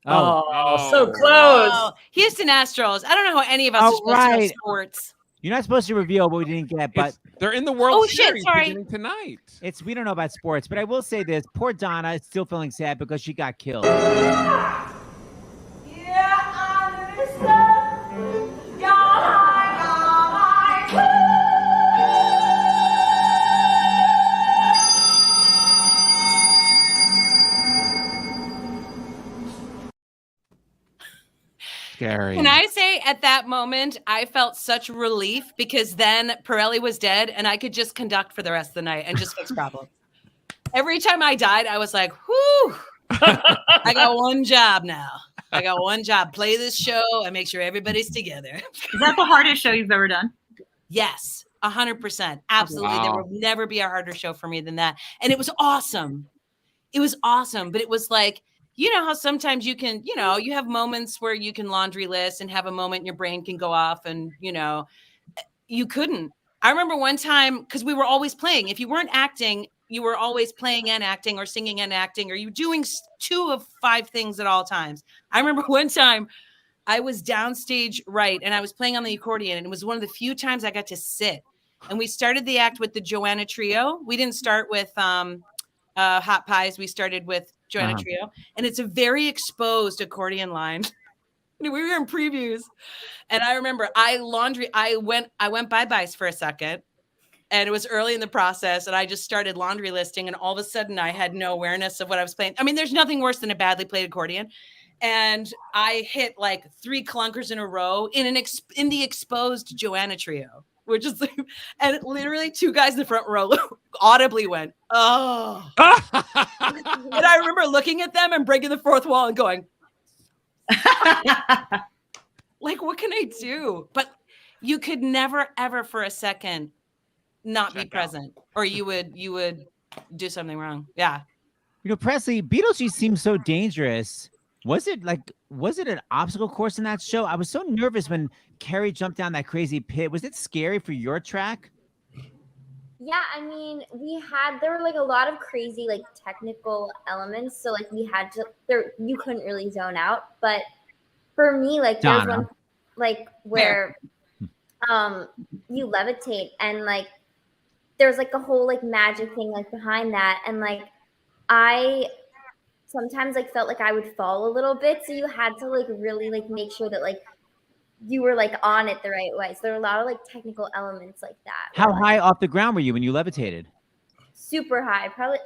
Oh, so close. Oh, Houston Astros. I don't know how any of us are supposed to know sports. You're not supposed to reveal what we didn't get, but they're in the World Oh, shit, Series sorry. beginning tonight. we don't know about sports. But I will say this: poor Donna is still feeling sad because she got killed. Scary. Can I say at that moment, I felt such relief because then Pirelli was dead and I could just conduct for the rest of the night and just fix problems. Every time I died, I was like, whew, I got one job now. I got one job. Play this show and make sure everybody's together. Is that the hardest show you've ever done? Yes, 100%. Absolutely. Wow. There will never be a harder show for me than that. And it was awesome. It was awesome. But it was like, you know how sometimes you can, you have moments where you can laundry list and have a moment your brain can go off and, you couldn't. I remember one time, because we were always playing. If you weren't acting, you were always playing and acting or singing and acting, or you doing 2 of 5 things at all times. I remember one time I was downstage right and I was playing on the accordion, and it was one of the few times I got to sit. And we started the act with the Joanna Trio. We didn't start with Hot Pies. We started with Joanna Trio, and it's a very exposed accordion line. We were in previews, and I remember I went bye-byes for a second, and it was early in the process, and I just started laundry listing, and all of a sudden I had no awareness of what I was playing. I mean, there's nothing worse than a badly played accordion, and I hit like 3 clunkers in a row in the exposed Joanna Trio, which is like, and literally 2 guys in the front row audibly went, "Oh." And I remember looking at them and breaking the 4th wall and going, like, what can I do? But you could never, ever for a second not be present, or you would do something wrong. Yeah. Presley, Beetlejuice seems so dangerous. Was it an obstacle course in that show? I was so nervous when Carrie jumped down that crazy pit. Was it scary for your track? Yeah, I mean, there were like a lot of crazy like technical elements, so like we had to you couldn't really zone out. But for me, like there's one like where you levitate, and like there's like a whole like magic thing like behind that, and like I sometimes like felt like I would fall a little bit, so you had to like really like make sure that like you were like on it the right way. So there were a lot of like technical elements like that. How high off the ground were you when you levitated? Super high, probably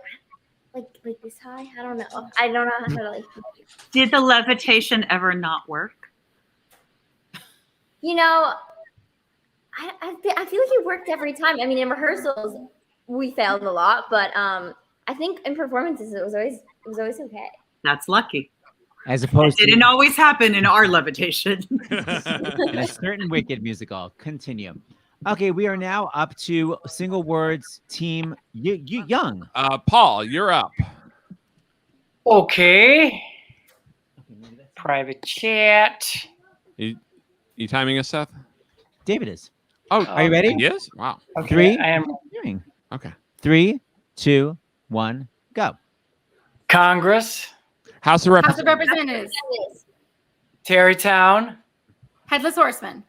like this high. I don't know. I don't know how to like. Did the levitation ever not work? I feel like it worked every time. I mean, in rehearsals we failed a lot, but I think in performances it was always okay. That's lucky. As opposed to didn't always happen in our levitation. in a certain Wicked musical. Continue. Okay, we are now up to single words team Young. Paul, you're up. Okay. Private chat. You timing us, Seth? David is. Oh, are you ready? Yes. Wow. Okay, 3. I am. Okay. 3, 2, 1, go. Congress. House of Representatives. Terrytown. Headless Horseman.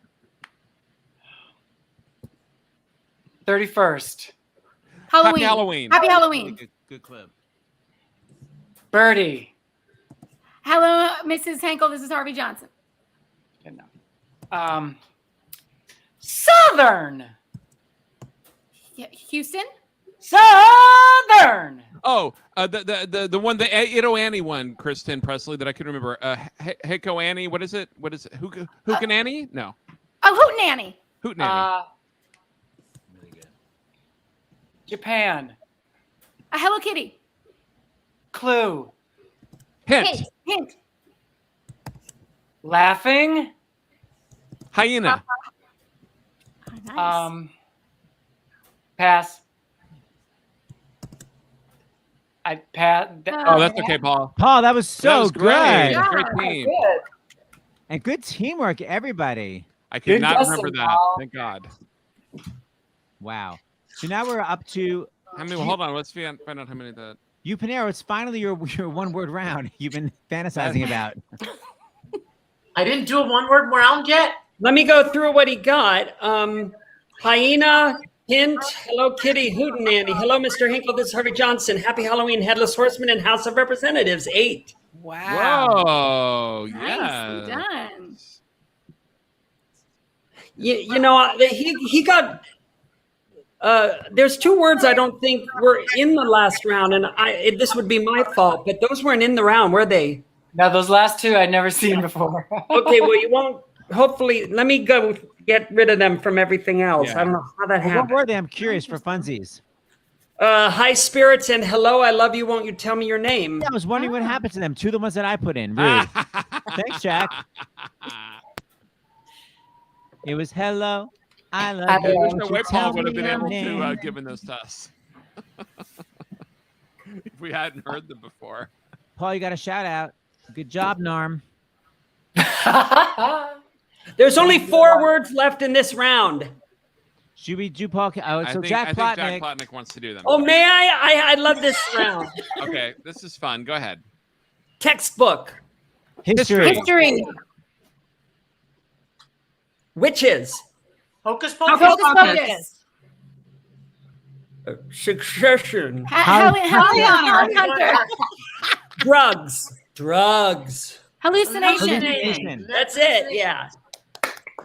31st. Halloween. Happy Halloween. Happy Halloween. Good clip. Birdie. Hello, Mrs. Henkel. This is Harvey Johnson. Southern. Houston. Southern. Oh, the one, the Ito Annie one, Kristen Presley, that I couldn't remember. Hiko Annie, what is it? Who can Annie? No. Oh, Hootenanny. Hootenanny. Japan. Hello Kitty. Clue. Hint. Laughing. Hyena. Nice. Pass. I pass. Oh, that's okay, Paul. Paul, that was so That was great. good. Great team. And good teamwork, everybody. I could not remember that. Thank God. Wow. So now we're up to. Hold on. Let's find out how many that. You, Panero, it's finally your one-word round you've been fantasizing about. I didn't do a one-word round yet. Let me go through what he got. Hyena, Hint, Hello Kitty, Hootenanny, Hello Mr. Hinkle, this is Harvey Johnson, Happy Halloween, Headless Horseman, and House of Representatives, 8. Whoa, Nicely yeah. done. You know, he got. There's 2 words I don't think were in the last round, and this would be my fault, but those weren't in the round, were they? Now those last 2 I'd never seen before. Okay, well you won't. Hopefully, let me go get rid of them from everything else. Yeah. I don't know how that What happened. were they? I'm curious for funsies. High spirits and hello, I love you. Won't you tell me your name? Yeah, I was wondering what happened to them. 2 of the ones that I put in. Rude. Thanks, Jack. It was hello. I love I you. wish Won't no you way tell Paul would have me been your able name? to given those to us. If we hadn't heard them before. Paul, you got a shout out. Good job, Norm. There's only 4 words left in this round. Should we do Paul? Oh, I so think Jack Jack Plotnick. Plotnick wants to do them. Oh, may I? I love this round. Okay, this is fun. Go ahead. Textbook. History. Witches. Hocus Pocus. Hocus Pocus. Succession. Holly Hunter. Drugs. Hallucination. That's it. Yeah.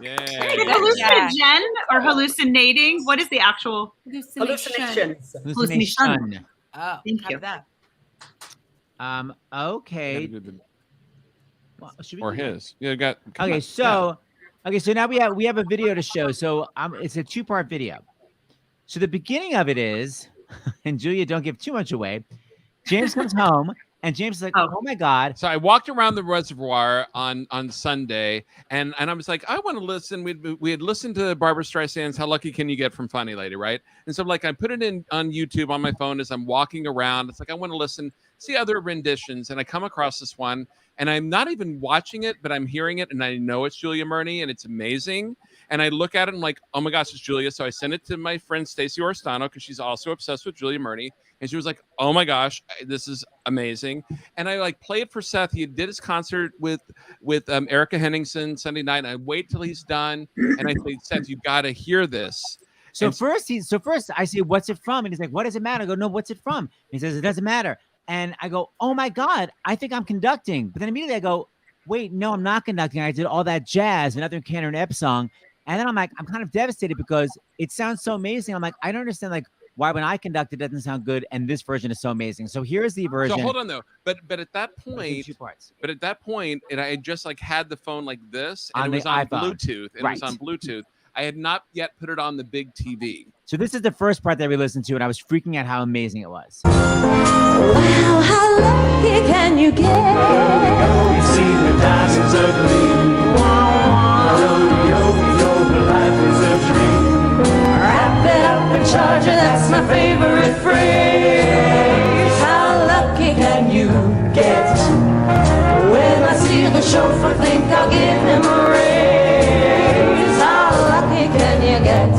Yeah. Hallucinogen or hallucinating? What is the actual Hallucinations? Hallucination. Oh, thank you. That. Okay. Well, should we or do that? his. Yeah, got. Okay, so now we have a video to show. So it's a 2-part video. So the beginning of it is, and Julia, don't give too much away. James comes home, and James is like, "Oh my God!" So I walked around the reservoir on Sunday, and I was like, I want to listen. We had listened to Barbara Streisand's "How Lucky Can You Get" from Funny Lady, right? And so like I put it in on YouTube on my phone as I'm walking around. It's like I want to listen, see other renditions, and I come across this one, and I'm not even watching it, but I'm hearing it, and I know it's Julia Murney, and it's amazing. And I look at it and I'm like, oh my gosh, it's Julia. So I sent it to my friend Stacey Oristano because she's also obsessed with Julia Murney. And she was like, oh my gosh, this is amazing. And I like play it for Seth. He did his concert with Erica Henningsen Sunday night. And I wait till he's done. And I say, Seth, you got to hear this. So first I say, "What's it from?" And he's like, "What does it matter?" I go, "No, what's it from?" And he says, "It doesn't matter." And I go, "Oh my God, I think I'm conducting." But then immediately I go, "Wait, no, I'm not conducting. I did all that jazz, another Cantor and Ebb song." And then I'm like, I'm kind of devastated because it sounds so amazing. I'm like, I don't understand like why when I conduct it doesn't sound good, and this version is so amazing. So here's the version. So hold on though, but at that point, I had just like had the phone like this, and On it was the on iPhone. Bluetooth. And Right. It was on Bluetooth. I had not yet put it on the big TV. So this is the first part that we listened to, and I was freaking out how amazing it was. Wow, how lucky can you get? You see the dice is ugly. Life is a dream. Wrap it up and charge it, that's my favorite phrase. How lucky can you get? When I see the chauffeur, think I'll give him a raise. How lucky can you get?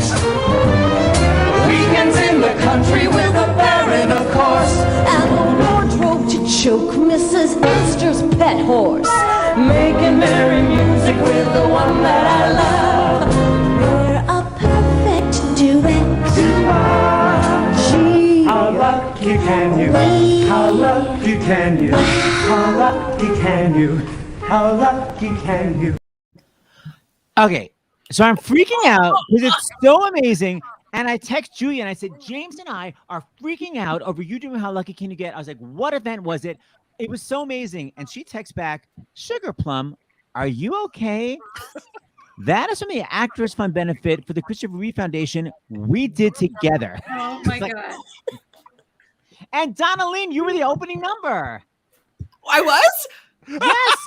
Weekends in the country with a baron, of course, and a wardrobe to choke Mrs. Esther's pet horse. Making merry music with the one that I love. We're a perfect duet. Gee, how lucky can you? How lucky can you? How lucky can you? How lucky can you? Okay, so I'm freaking out because it's so amazing. And I text Julia and I said, James and I are freaking out over you doing How Lucky Can You Get? I was like, what event was it? It was so amazing. And she texts back, Sugar Plum, are you okay? That is from the Actors Fund benefit for the Christopher Reeve Foundation we did together. Oh my God. And Donna Lean, you were the opening number. I was? Yes.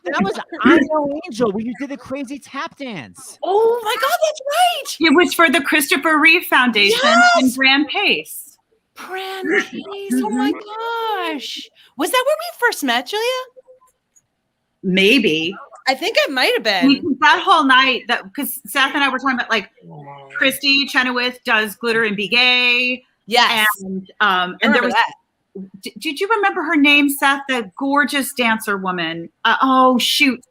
That was I Know Angel where you did the crazy tap dance. Oh my God, that's right. It was for the Christopher Reeve Foundation and Brand Pace. Brand Pace. Oh my gosh. Was that where we first met, Julia? Maybe. I think it might have been. That whole night, because Seth and I were talking about like Christy Chenoweth does Glitter and Be Gay. Yes. And there was that. did you remember her name, Seth? The gorgeous dancer woman. Oh shoot.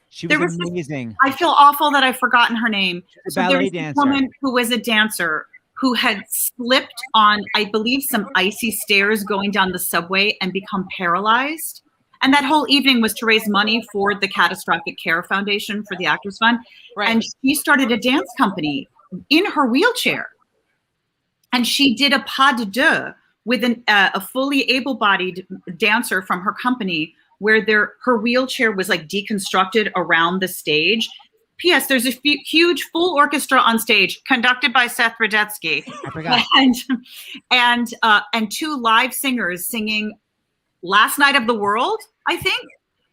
She was amazing. I feel awful that I've forgotten her name. So there was a woman who was a dancer who had slipped on, I believe, some icy stairs going down the subway and become paralyzed. And that whole evening was to raise money for the Catastrophic Care Foundation for the Actors Fund. Right. And she started a dance company in her wheelchair. And she did a pas de deux with a fully able-bodied dancer from her company where her wheelchair was like deconstructed around the stage. P.S. There's a huge full orchestra on stage conducted by Seth Rudetsky. I forgot. And 2 live singers singing Last Night of the World, I think,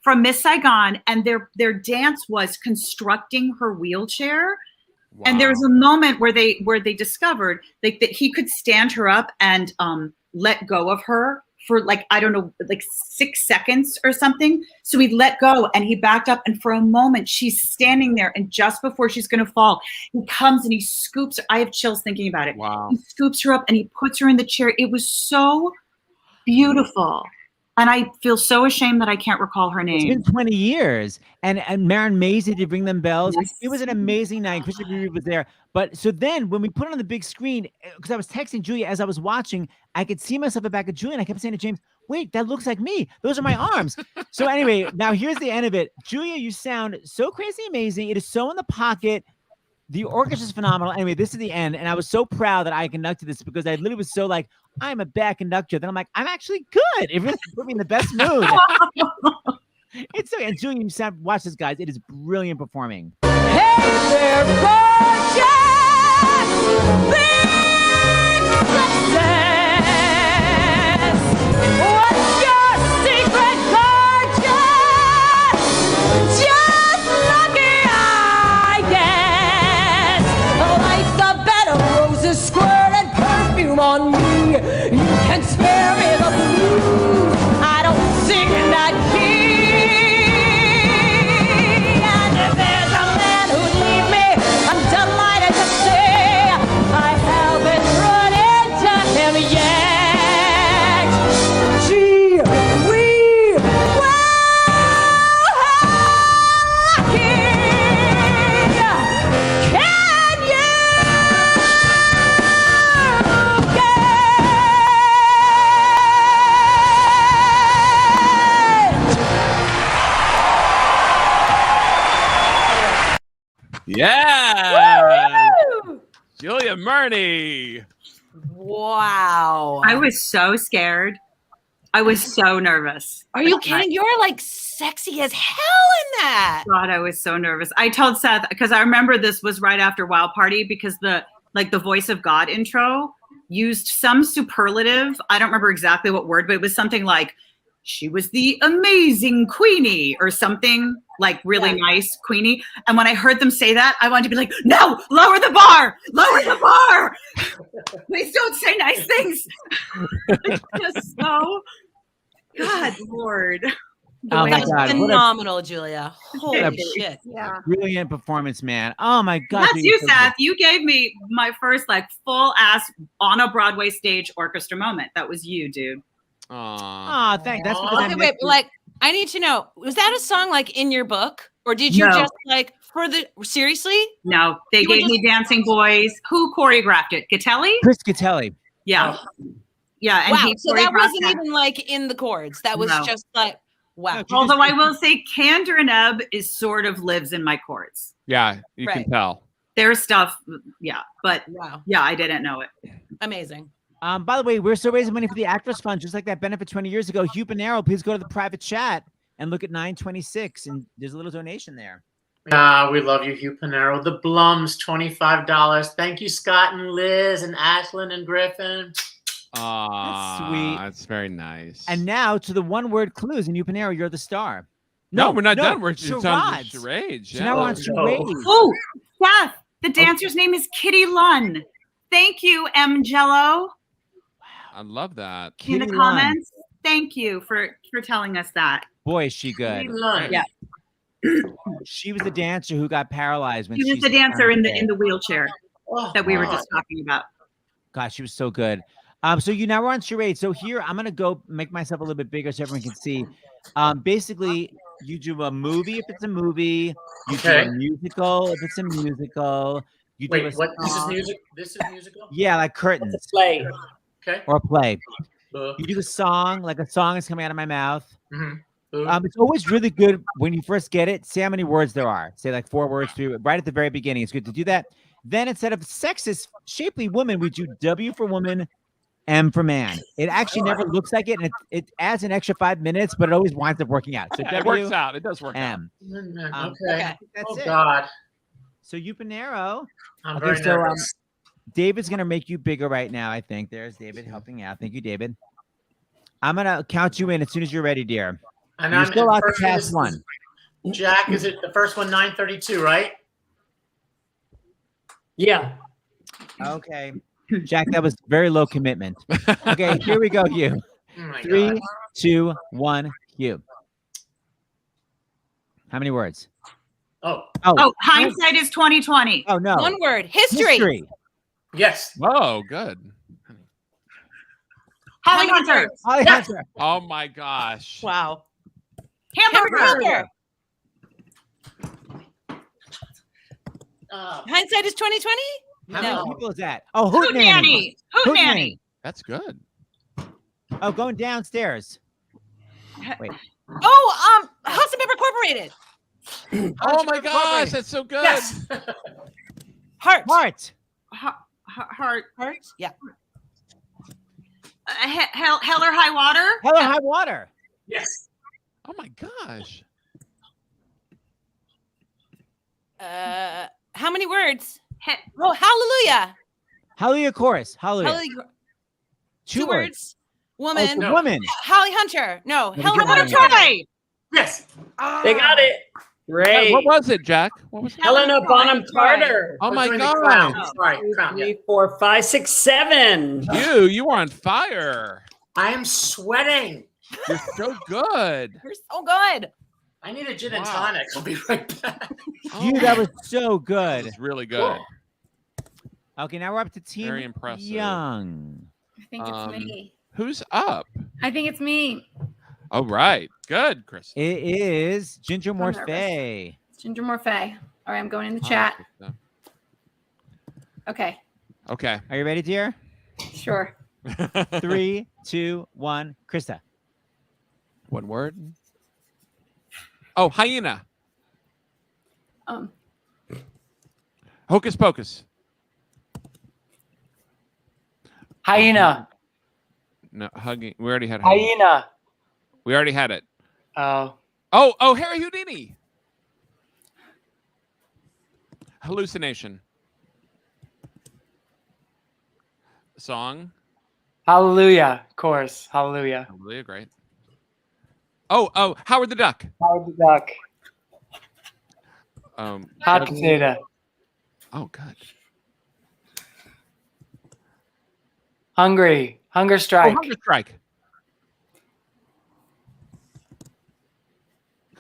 from Miss Saigon. And their dance was constructing her wheelchair. Wow. And there was a moment where they discovered that he could stand her up and let go of her for like, I don't know, like 6 seconds or something. So he let go and he backed up. And for a moment, she's standing there. And just before she's going to fall, he comes and he scoops her. I have chills thinking about it. Wow. He scoops her up and he puts her in the chair. It was so beautiful. And I feel so ashamed that I can't recall her name. It's been 20 years. And Maren Maisie did Ring Them Bells. Yes. It was an amazing night. Christopher Reeve was there. But so then when we put it on the big screen, because I was texting Julia as I was watching, I could see myself at back of Julia. And I kept saying to James, wait, that looks like me. Those are my arms. So anyway, now here's the end of it. Julia, you sound so crazy amazing. It is so in the pocket. The orchestra is phenomenal. Anyway, this is the end. And I was so proud that I conducted this because I literally was so like, I'm a bad conductor. Then I'm like, I'm actually good. It really put me in the best mood. It's so, and Julia, you watch this, guys. It is brilliant performing. Hey there, gorgeous, big success. What's your secret, gorgeous? Just lucky, I guess. Like the bed of roses, squirt and perfume on me. You can spare me the blues. I don't sing that key. And if there's a man who'd leave me, I'm delighted to say I haven't run into him yet. Gee, we were lucky. Can you Yeah. Julia Murney. Wow. I was so scared. I was so nervous. Are you kidding? You're like sexy as hell in that. God, I was so nervous. I told Seth, because I remember this was right after Wild Party, because the Voice of God intro used some superlative. I don't remember exactly what word, but it was something like, she was the amazing Queenie or something like really nice Queenie. And when I heard them say that, I wanted to be like, no, lower the bar, lower the bar. Please don't say nice things. It's just so, God, Lord. Oh my God. Phenomenal, Julia. Holy shit. Yeah. Brilliant performance, man. Oh my God. That's you, Seth. You gave me my first like full ass on a Broadway stage orchestra moment. That was you, dude. Oh, thanks. That's because okay, wait, like I need to know, was that a song like in your book? Or did you just like seriously? No, they gave me Dancing Boys. Who choreographed it? Gatelli? Chris Gatelli. Yeah. Yeah. And wow. So that wasn't even like in the chords. That was just like, wow. Although I will say Candor and Ebb is sort of lives in my chords. Yeah, you can tell. There's stuff, but wow. Yeah, I didn't know it. Amazing. By the way, we're still raising money for the Actors Fund, just like that benefit 20 years ago. Hugh Panero, please go to the private chat and look at 926, and there's a little donation there. We love you, Hugh Panero. The Blums, $25. Thank you, Scott and Liz and Ashlyn and Griffin. That's sweet. That's very nice. And now to the one-word clues, and Hugh Panero, you're the star. No, we're not done. We're charades. on charades. So now we're on charades. Oh, Seth, the dancer's name is Kitty Lunn. Thank you, M. Jello. I love that. In the comments, thank you for telling us that. Boy, is she good. Yeah. She was the dancer who got paralyzed when she was the dancer in the wheelchair that we were just talking about. God, she was so good. So now we're on charades. So here I'm gonna go make myself a little bit bigger so everyone can see. Basically, you do a movie if it's a movie. You do a musical if it's a musical. You do Wait, what? This is music. This is musical. Yeah, like curtains. Play. Okay. Or play. You do a song, like a song is coming out of my mouth. Mm-hmm. It's always really good when you first get it. Say how many words there are. Say like 4 words through right at the very beginning. It's good to do that. Then instead of sexist, shapely woman, we do W for woman, M for man. It actually never looks like it, and it adds an extra 5 minutes, but it always winds up working out. So Yeah, it works out. It does work out. Okay. That's Oh it. God. So you Panero. I'm very nervous. David's gonna make you bigger right now. I think there's David helping out. Thank you, David. I'm gonna count you in as soon as you're ready, dear. And you're I'm still out to first one pass is- one. Jack, is it the first one 9:32, right? Yeah. Okay, Jack, that was very low commitment. Okay, here we go. You. Oh my 3, God. 2, 1, cue. How many words? Oh, hindsight is 2020. Oh no. One word. History. Yes. Oh, good. Holly Hunter. Holly Hunter. Oh my gosh. Wow. Hamburger. Hindsight is 2020. How No. many people is that? Oh, Hoot Nanny. Hoot Nanny. That's good. Oh, going downstairs. Wait. Oh, House of Pepper Incorporated. Oh my gosh, that's so good. Yes. Heart. Heart. Heart. Yeah. Hell or High Water. Hell or High Water. Yes. Oh my gosh. How many words? Oh, hallelujah. Hallelujah chorus. Hallelujah. Hallelujah. Two words. Woman. Oh, it's woman. Holly Hunter. No. Let me Helen get mine. Hunter. Yes. They got it. Great. What was it, Jack? What was it? Helena Bonham Carter. Oh my Doing the god. crown. Sorry, crown. Yeah. 3, 4, 5, 6, 7. You are on fire. I am sweating. You're so good. You're so good. I need a gin and tonic. I'll be right back. You, that was so good. It's really good. Okay, now we're up to Team Very impressive. Young. I think it's me. Who's up? I think it's me. All right. Good, Chris. It is Ginger I'm Morphe. nervous. Ginger Morphe. All right, I'm going in the chat. Okay. Okay. Are you ready, dear? Sure. 3, 2, 1. Krista. One word. Oh, hyena. Hocus pocus. Hyena. No, hugging. We already had Hyena. We already had it. Oh. Oh, Harry Houdini. Hallucination. Song. Hallelujah. Chorus. Hallelujah. Hallelujah, great. Oh, Howard the Duck. Howard the Duck. Hot potato. Oh, good. Hungry. Hunger strike. Oh, Hunger Strike.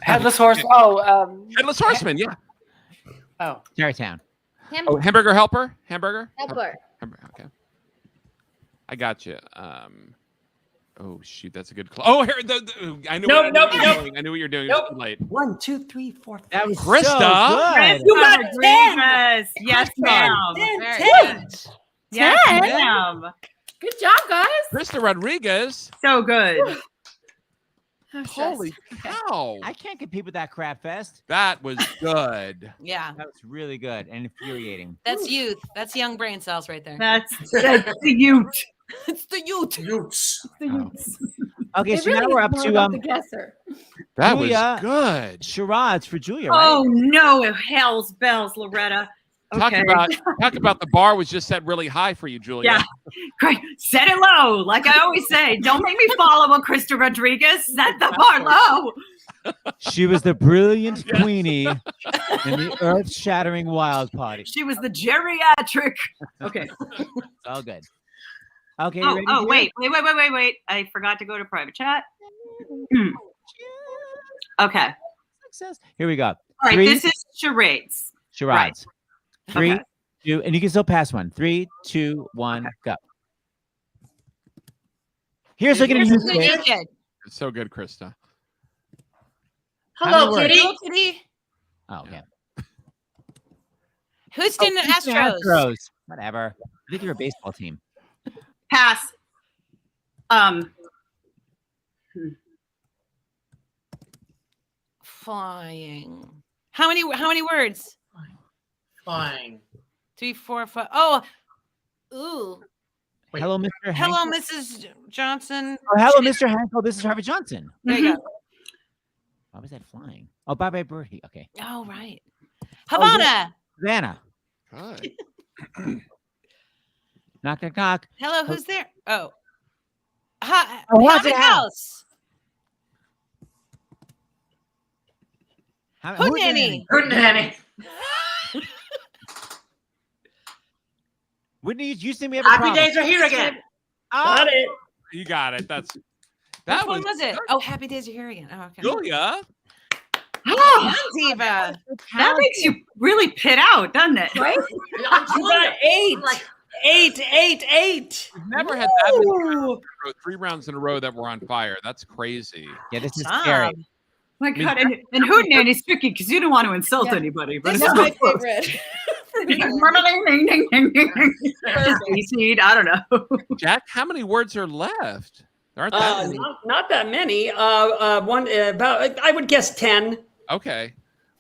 Headless horse. Oh. Headless Horseman. Yeah. Oh. Tarrytown. Oh, Hamburger Helper. Hamburger. Helper. Okay. I got you. Oh shoot, that's a good. Oh, here. I knew. Nope, what you were nope. doing. I knew what you're doing. Nope. It's too late. 1, 2, 3, 4. That was Krista. so good. You got a 10. Yes, ma'am. 10. Yes, 10? ma'am. Good job, guys. Krista Rodriguez. So good. Holy cow! I can't compete with that crap fest. That was good. Yeah. That was really good and infuriating. That's youth. That's young brain cells right there. That's the youth. It's the youth. Utes. Okay, It so now really we're is up more to about the guesser. That Julia. was good. charades for Julia, right? Oh no, hell's bells, Loretta. Talk Okay. about the bar was just set really high for you, Julia. Yeah. Great. Set it low. Like I always say, don't make me follow a Krista Rodriguez. Set the bar low. She was the brilliant Queenie in the earth-shattering Wild Party. She was the geriatric. Okay. It's all good. Okay, you ready, Oh, dear? wait. I forgot to go to private chat. Okay. Success. Here we go. All right. 3, This is charades. charades. 3, Okay. 2, and you can still pass one. 3, 2, 1, go. Here's looking at you. Naked. It's so good, Krista. Hello, Kitty. Hello, Kitty. Oh, yeah. Houston Houston Astros. Whatever. I think you're a baseball team. Pass. Flying. How many words? Flying. 3, 4, 5. Oh, ooh. Hello, Mr. Hello, Hankel. Mrs. Johnson. Oh, hello, Mr. Hankel. This is Harvey Johnson. There you go. Why was that flying? Oh, bye bye, birdie. Okay. Oh, right. Havana. Savannah. Good. Knock, knock, knock. Hello, who's there? Oh. Haunted Haunted house. Hootenanny. Hootenanny. Whitney Houston, we have a Happy problem. days are here again. Got it. You got it. That Which one was it? Oh, Happy Days Are Here Again. Oh, okay. Julia. Oh, Diva. that makes you really pit out, doesn't it? Right? You got 8. 8. We've never had that many 3 rounds in a row that were on fire. That's crazy. Yeah, this is Tom. scary. My God, and hootenanny's tricky because you don't want to insult anybody. But This it's is my so close. favorite. Seed, I don't know. Jack, how many words are left? There aren't that many. Not that many. One about I would guess 10. Okay.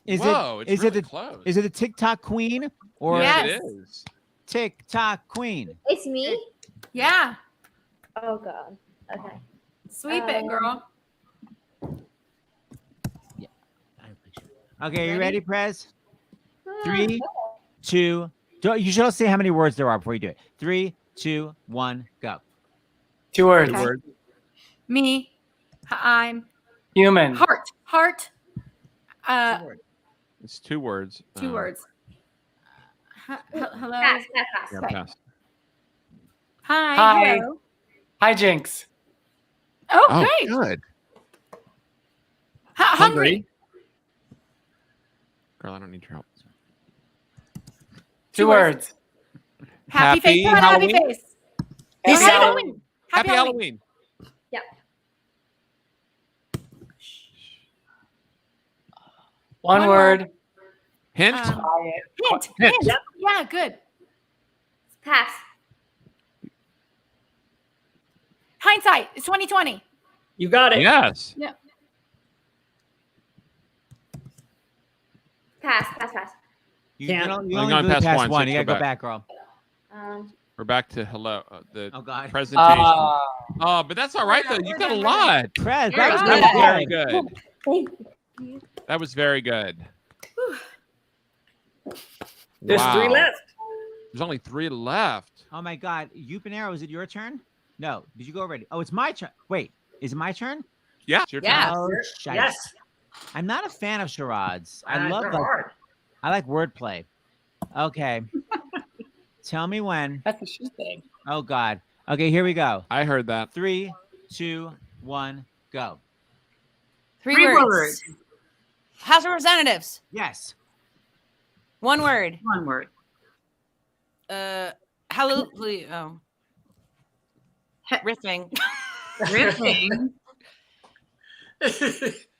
Is Whoa, it it's is really it the close. is it the TikTok queen or Yes, Yes. it is. TikTok queen? It's me. Yeah. Oh God. Okay. Sweep it, girl. Okay, you ready, Prez? 3, 2. You should all say how many words there are before you do it. 3, 2, 1, go. 2 words. Okay. Me. I'm Human. heart. It's 2 words. 2 words. Hello. Pass. Yeah, Okay. pass. Hi. Hi. Hello. Hi, Jinx. Oh, Oh, great. good. Hungry. Girl, I don't need your help. 2 words. Happy face. Happy Happy Halloween. face. Happy Happy Halloween. Happy Halloween. Yep. 1 word. Hint. Hint. Hint. Hint. Yeah, good. Pass. Hindsight. It's 2020. You got it. Yes. Yeah. Pass. You Can't. only Only gone really past pass one, so one. You go gotta go back. back, girl. We're back to hello. The Oh God. presentation. Oh, but that's all right though. You got a lot. Prez, Very that was good. good. Very good. Thank you. That was very good. There's 3 left. There's only 3 left. Oh my God, Yupanero, is it your turn? No, did you go already? Oh, it's my turn. Wait, is it my turn? Yeah. It's your turn. Yeah. Oh, shite. Yes. I'm not a fan of charades. I love they're like, hard. I like wordplay. Okay. Tell me when. That's what she's saying. Oh God. Okay, here we go. I heard that. 3, 2, 1, go. 3 words. House of Representatives. Yes. 1 word. 1 word. Hallelujah. Oh. Riffing. Riffing.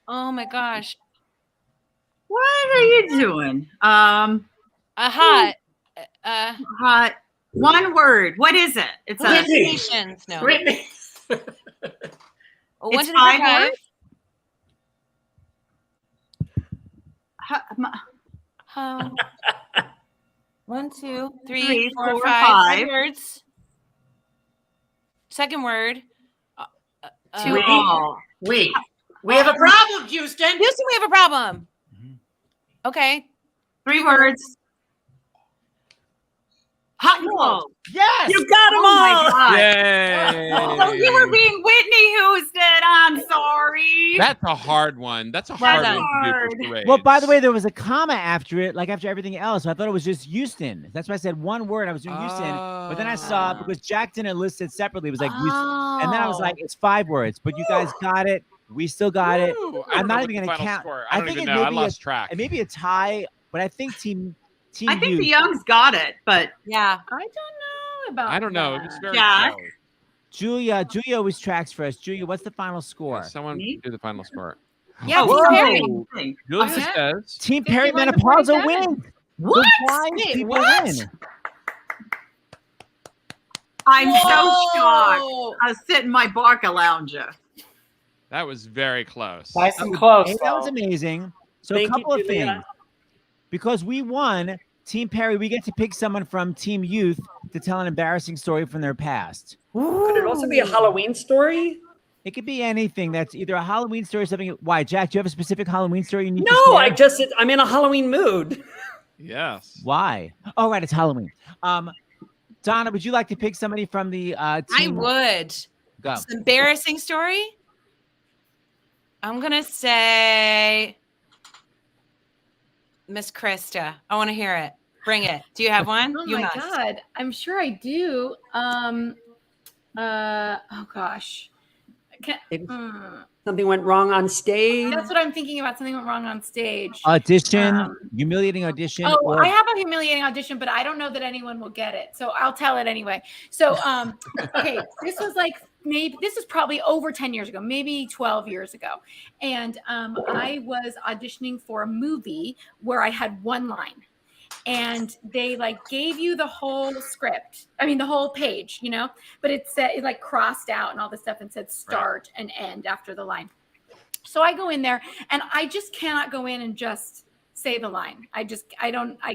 Oh my gosh. What are you doing? A hot. Hot. 1 word. What is it? It's a Hallucinations. No. Whitney. Oh, It's one to 5 5. words? Oh. 1, 2, 3, 3, 4, 4, 5. 5. 5 words. Second word. 2 all. We have a problem, Houston. Houston, we have a problem. Okay. 3 words. Hot and cold. Yes. You got them Oh my all. God. Yay. Oh, you were being Whitney Houston. I'm sorry. That's a hard one. That's a hard That's one to do for charades. Well, by the way, there was a comma after it, like after everything else. So I thought it was just Houston. That's why I said 1 word. I was doing Houston, but then I saw because Jack didn't list it separately. It was like Houston, and then I was like, it's 5 words. But you guys got it. We still got it. Woo. I'm not what even the gonna final count. score. I don't think even it know. may I be lost track. It may be a tie, but I think team I think you. the Youngs got it, but Yeah. I don't know about I don't know. It that. was very Jack? close. Julia always tracks for us. Julia, what's the final score? Someone do the final score. Yeah, Whoa. Team Perry. Julia Yeah. says Team Perry 51 to Menopausal 47. wins. What? The blind Wait, people what? win. I'm so Whoa. shocked. I was sitting in my Barca lounger. that was very close. Nice and close. Hey, that was amazing. So Thank a you, couple of Julia. things. Because we won, Team Perry, we get to pick someone from Team Youth to tell an embarrassing story from their past. Could it also be a Halloween story? It could be anything that's either a Halloween story or something. Why, Jack, do you have a specific Halloween story you need to No, share? I'm in a Halloween mood. Yes. Why? Oh, right, it's Halloween. Donna, would you like to pick somebody from the I team? would. Go. It's an embarrassing story. I'm gonna say Miss Krista. I want to hear it. Bring it. Do you have one? Oh You my must. God, I'm sure I do. Oh gosh. Something went wrong on stage. That's what I'm thinking about. Something went wrong on stage. Audition, humiliating audition. Oh, or- I have a humiliating audition, but I don't know that anyone will get it. So I'll tell it anyway. So, okay, this was like this is probably over 10 years ago, maybe 12 years ago. And I was auditioning for a movie where I had one line. And they like gave you the whole script. I mean, the whole page, you know, but it said it like crossed out and all this stuff and said start and end after the line. So I go in there and I just cannot go in and just say the line. I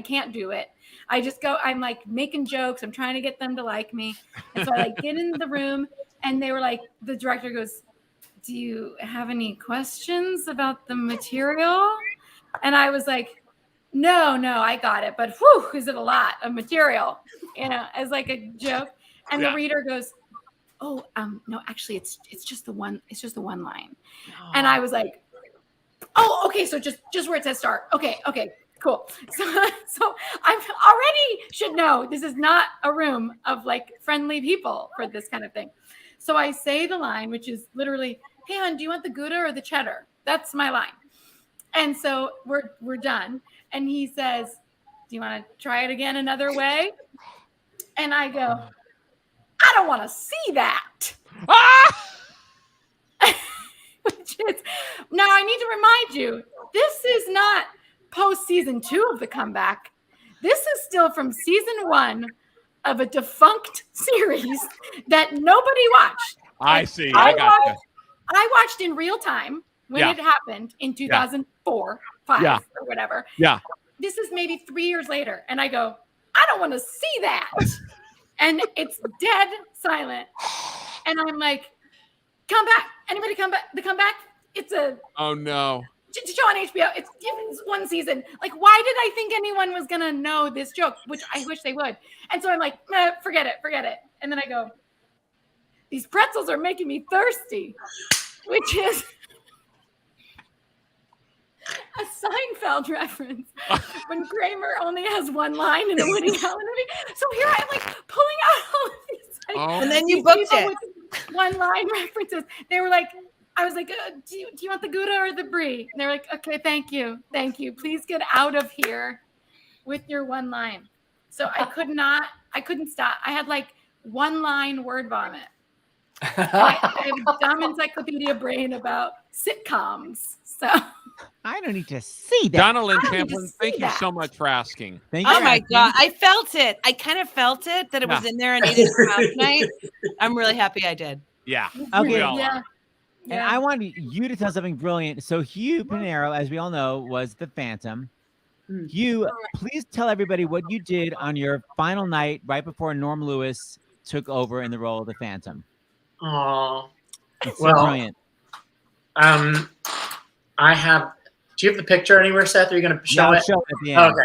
can't do it. I just go, I'm like making jokes. I'm trying to get them to like me. And so I like get in the room and they were like, the director goes, do you have any questions about the material? And I was like, no, I got it. But whew, is it a lot of material, you know, as like a joke. And the reader goes, oh, no, actually it's just the one line. And I was like, oh, okay. So just where it says start. Okay, cool. So I already should know this is not a room of like friendly people for this kind of thing. So I say the line, which is literally, hey, hon, do you want the Gouda or the cheddar? That's my line. And so we're done. And he says, do you want to try it again another way? And I go, I don't want to see that. Which is, now I need to remind you, this is not post season 2 of The Comeback. This is still from season 1 of a defunct series that nobody watched. I see. I got you. I watched in real time when it happened in 2004, 5 or whatever. Yeah. This is maybe 3 years later. And I go, I don't want to see that. And it's dead silent. And I'm like, come back. Anybody come back? The Comeback? It's a Oh no. show on HBO. It's one season. Like, why did I think anyone was going to know this joke? Which I wish they would. And so I'm like, forget it. And then I go, these pretzels are making me thirsty, which is a Seinfeld reference when Kramer only has one line in a Woody Allen movie. So here I'm like pulling out all of these. Like, And then you these booked people it. with one line references. They were like, I was like, do you want the Gouda or the Brie? And they're like, okay, thank you. Please get out of here with your one line. So I couldn't stop. I had like one line word vomit. I have a dumb encyclopedia brain about sitcoms. So I don't need to see that. Donna Lynn I don't need to Champlin, see thank you that. so much for asking. Thank you. Oh my God. I felt it. I kind of felt it that it was in there and needed to come out tonight. I'm really happy I did. Yeah. Okay. We all yeah. are. And I want you to tell something brilliant. So Hugh Pinero, as we all know, was the Phantom. Hugh, please tell everybody what you did on your final night right before Norm Lewis took over in the role of the Phantom. Oh, It's so well, brilliant. I have. Do you have the picture anywhere, Seth? Are you going to show I'll it? show it at the end. Okay.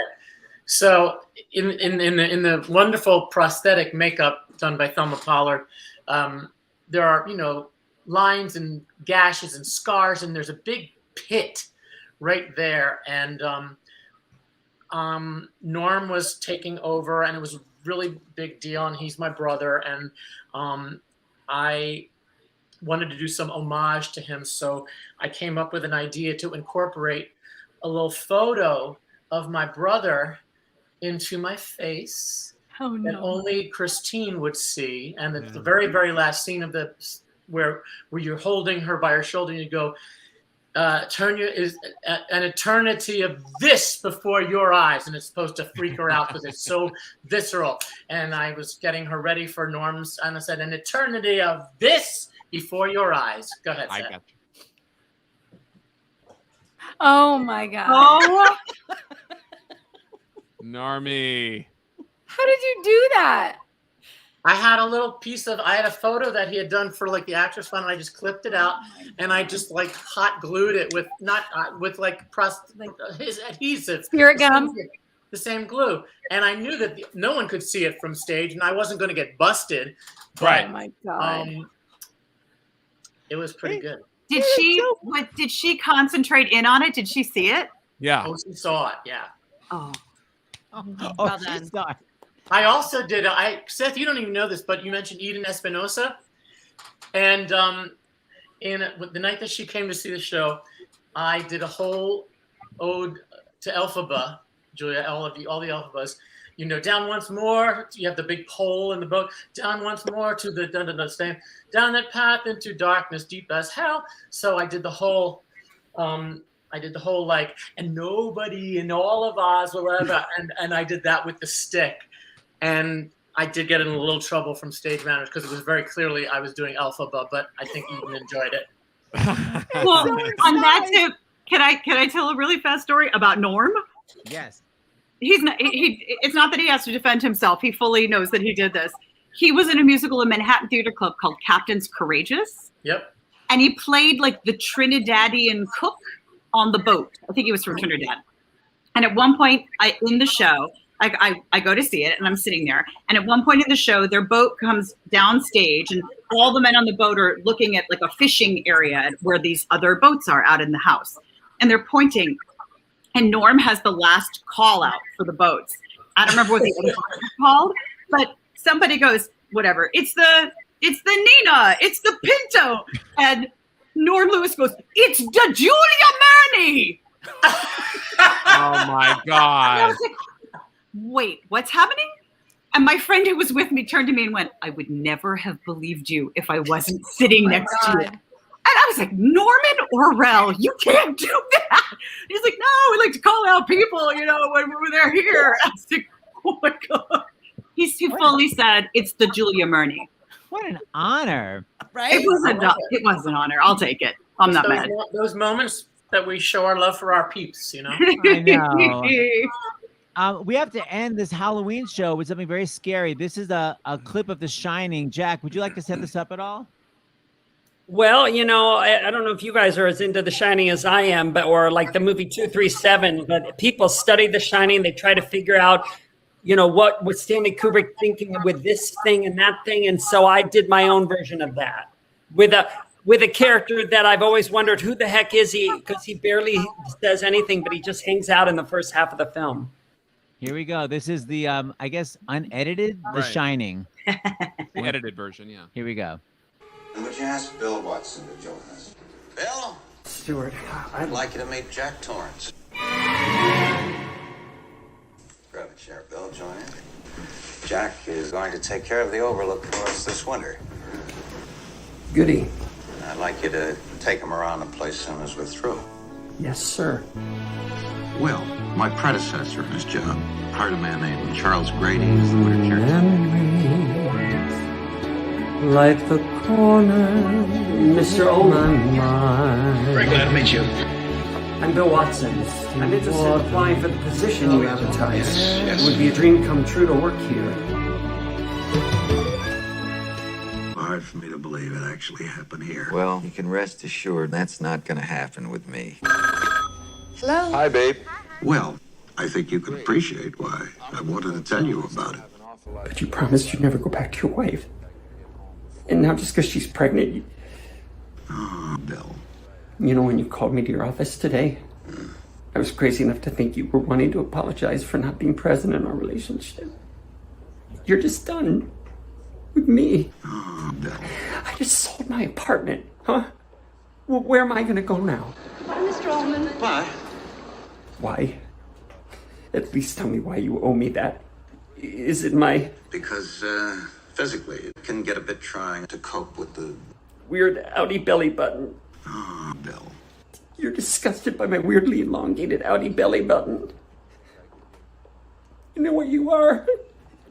So in the wonderful prosthetic makeup done by Thelma Pollard, there are lines and gashes and scars, and there's a big pit right there. And Norm was taking over, and it was a really big deal. And he's my brother, and I wanted to do some homage to him, so I came up with an idea to incorporate a little photo of my brother into my face. that only Christine would see. And it's the very, very last scene of where you're holding her by her shoulder and you go, turn is an eternity of this before your eyes, and it's supposed to freak her out because it's so visceral. And I was getting her ready for Norm's, and I said, an eternity of this before your eyes. Go ahead, Seth. I got you. Oh my God. Oh, Normie. How did you do that? I had a photo that he had done for like the Actors Fund, and I just clipped it out, and I just like hot glued it with his adhesive, spirit gum, the same glue. And I knew that no one could see it from stage, and I wasn't going to get busted. Right. Oh my God. It was pretty good. Did she concentrate in on it? Did she see it? Yeah. Oh, she saw it. Yeah. Oh. Well done. I also did. Seth, you don't even know this, but you mentioned Eden Espinosa, and the night that she came to see the show, I did a whole ode to Elphaba, Julia, all the Elphabas. You know, down once more. You have the big pole in the boat. Down once more to the stand. Down that path into darkness, deep as hell. So I did the whole. Like, and nobody in all of Oz will ever, and I did that with the stick. And I did get in a little trouble from stage managers because it was very clearly I was doing Elphaba, but I think Eden enjoyed it. Well, on that tip, can I tell a really fast story about Norm? Yes. He's not. It's not that he has to defend himself. He fully knows that he did this. He was in a musical in Manhattan Theater Club called Captain's Courageous. Yep. And he played like the Trinidadian cook on the boat. I think he was from Trinidad. And at one point in the show, I go to see it and I'm sitting there. And at one point in the show, their boat comes downstage and all the men on the boat are looking at like a fishing area where these other boats are out in the house. And they're pointing. And Norm has the last call out for the boats. I don't remember what the other boats are called, but somebody goes, whatever. It's the Nina. It's the Pinto. And Norm Lewis goes, it's the Julia Murney. Oh my God. And I was like, wait, what's happening? And my friend who was with me turned to me and went, I would never have believed you if I wasn't sitting next to you. And I was like, Norman Orrell, you can't do that. He's like, no, we like to call out people, you know, when they're here. I was like, oh my God. He fully said, it's the Julia Murney. What an honor. Right? It was an honor. I'll take it. I'm not mad. Those moments that we show our love for our peeps, you know? I know. We have to end this Halloween show with something very scary. This is a clip of The Shining. Jack, would you like to set this up at all? Well, you know, I don't know if you guys are as into The Shining as I am, or like the movie 237, but people study The Shining. They try to figure out, you know, what was Stanley Kubrick thinking with this thing and that thing. And so I did my own version of that with a character that I've always wondered, who the heck is he? Because he barely says anything, but he just hangs out in the first half of the film. Here we go. This is the, I guess, unedited The Shining. The edited version, yeah. Here we go. Would you ask Bill Watson to join us? Bill? Stuart, I'd like you to meet Jack Torrance. Grab a chair, Bill. Join in. Jack is going to take care of the overlook for us this winter. Goody. I'd like you to take him around the place as soon as we're through. Yes, sir. Well, my predecessor in this job hired a man named Charles Grady as the winter caretaker. Like the corner, Mr. Oldman. Very glad to meet you. I'm Bill Watson. I'm interested in applying for the position you advertised. Yes. It would be a dream come true to work here. Hard for me to believe it actually happened here. Well, you can rest assured that's not going to happen with me. Hello? Hi, babe. Well, I think you can appreciate why I wanted to tell you about it. But you promised you'd never go back to your wife. And now just because she's pregnant, you... Oh, Bill. You know, when you called me to your office today, I was crazy enough to think you were wanting to apologize for not being present in our relationship. You're just done with me. Oh, Bill. I just sold my apartment, huh? Well, where am I going to go now? Bye, Mr. Ullman. Why? Why? At least tell me why you owe me that. Is it my Because physically, it can get a bit trying to cope with the... weird outie belly button? Oh, Bill. You're disgusted by my weirdly elongated outie belly button. You know what you are?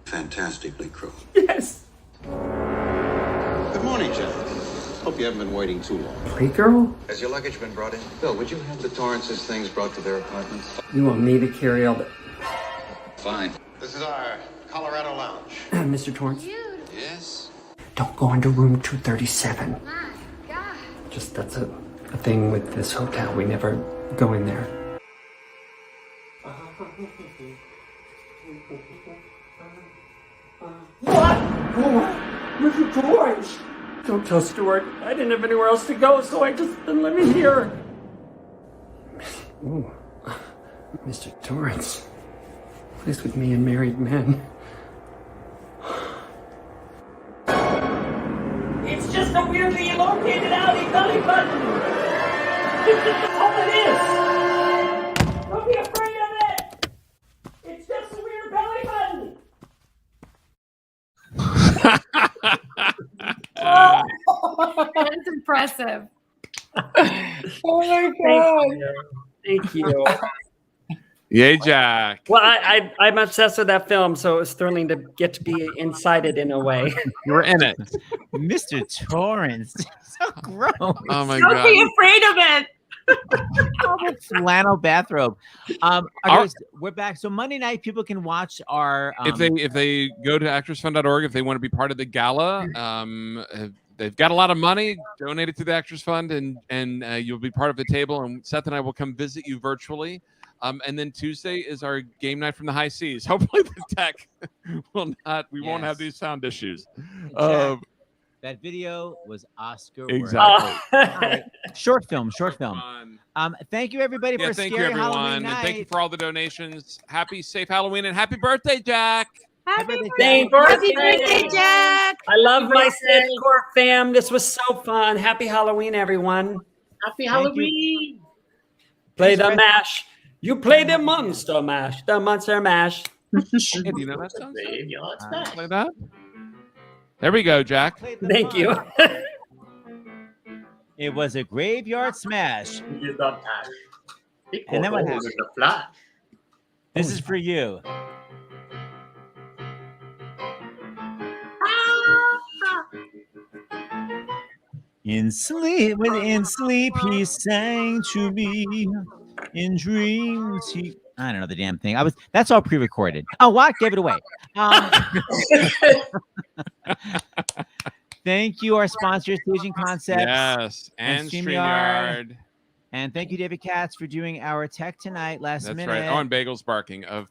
Fantastically cruel. Yes. Good morning, gentlemen. Hope you haven't been waiting too long. Playgirl? Has your luggage been brought in? Bill, would you have the Torrance's things brought to their apartments? You want me to carry all the... Fine. This is our Colorado lounge. Mr. Torrance? Yes? Don't go into room 237. My God. Just that's a thing with this hotel. We never go in there. What? Mr. Torrance! Don't tell Stuart. I didn't have anywhere else to go, so I just been living here. Ooh. Mr. Torrance. Place with me and married men. It's just a weirdly elongated outie belly button. That's all it is. Don't be afraid of it. It's just a weird belly button. That's impressive. Oh my God. Thank you. Yay, Jack. Well, I'm obsessed with that film, so it was thrilling to get to be inside it in a way. You were in it. Mr. Torrance. So gross. Oh my Don't God. be afraid of it. Flannel bathrobe. Okay, we're back. So Monday night, people can watch our. If they go to actorsfund.org, if they want to be part of the gala, they've got a lot of money. Donate it to the Actors Fund, and you'll be part of the table. And Seth and I will come visit you virtually. And then Tuesday is our game night from the high seas. Hopefully the tech will not. We won't have these sound issues. That video was Oscar Exactly. Right. Short film. Thank you everybody for a thank scary you everyone, Halloween and night. thank you for all the donations. Happy safe Halloween and happy birthday, Jack. Happy Thank birthday, Jack. I love my Sid Core fam. This was so fun. Happy Halloween, everyone. Happy Halloween. Play the mash. You play the monster mash. The monster mash. Do you know that song? Play that. There we go, Jack. Thank you. It was a graveyard smash. And then what happened? This is for you. In sleep, he sang to me. In dreams, I don't know the damn thing. That's all pre-recorded. Oh, what? Gave it away. Thank you, our sponsor, Staging Concepts. Yes, and StreamYard. And thank you, David Katz, for doing our tech tonight last minute. That's right. Oh, and Bagels Barking of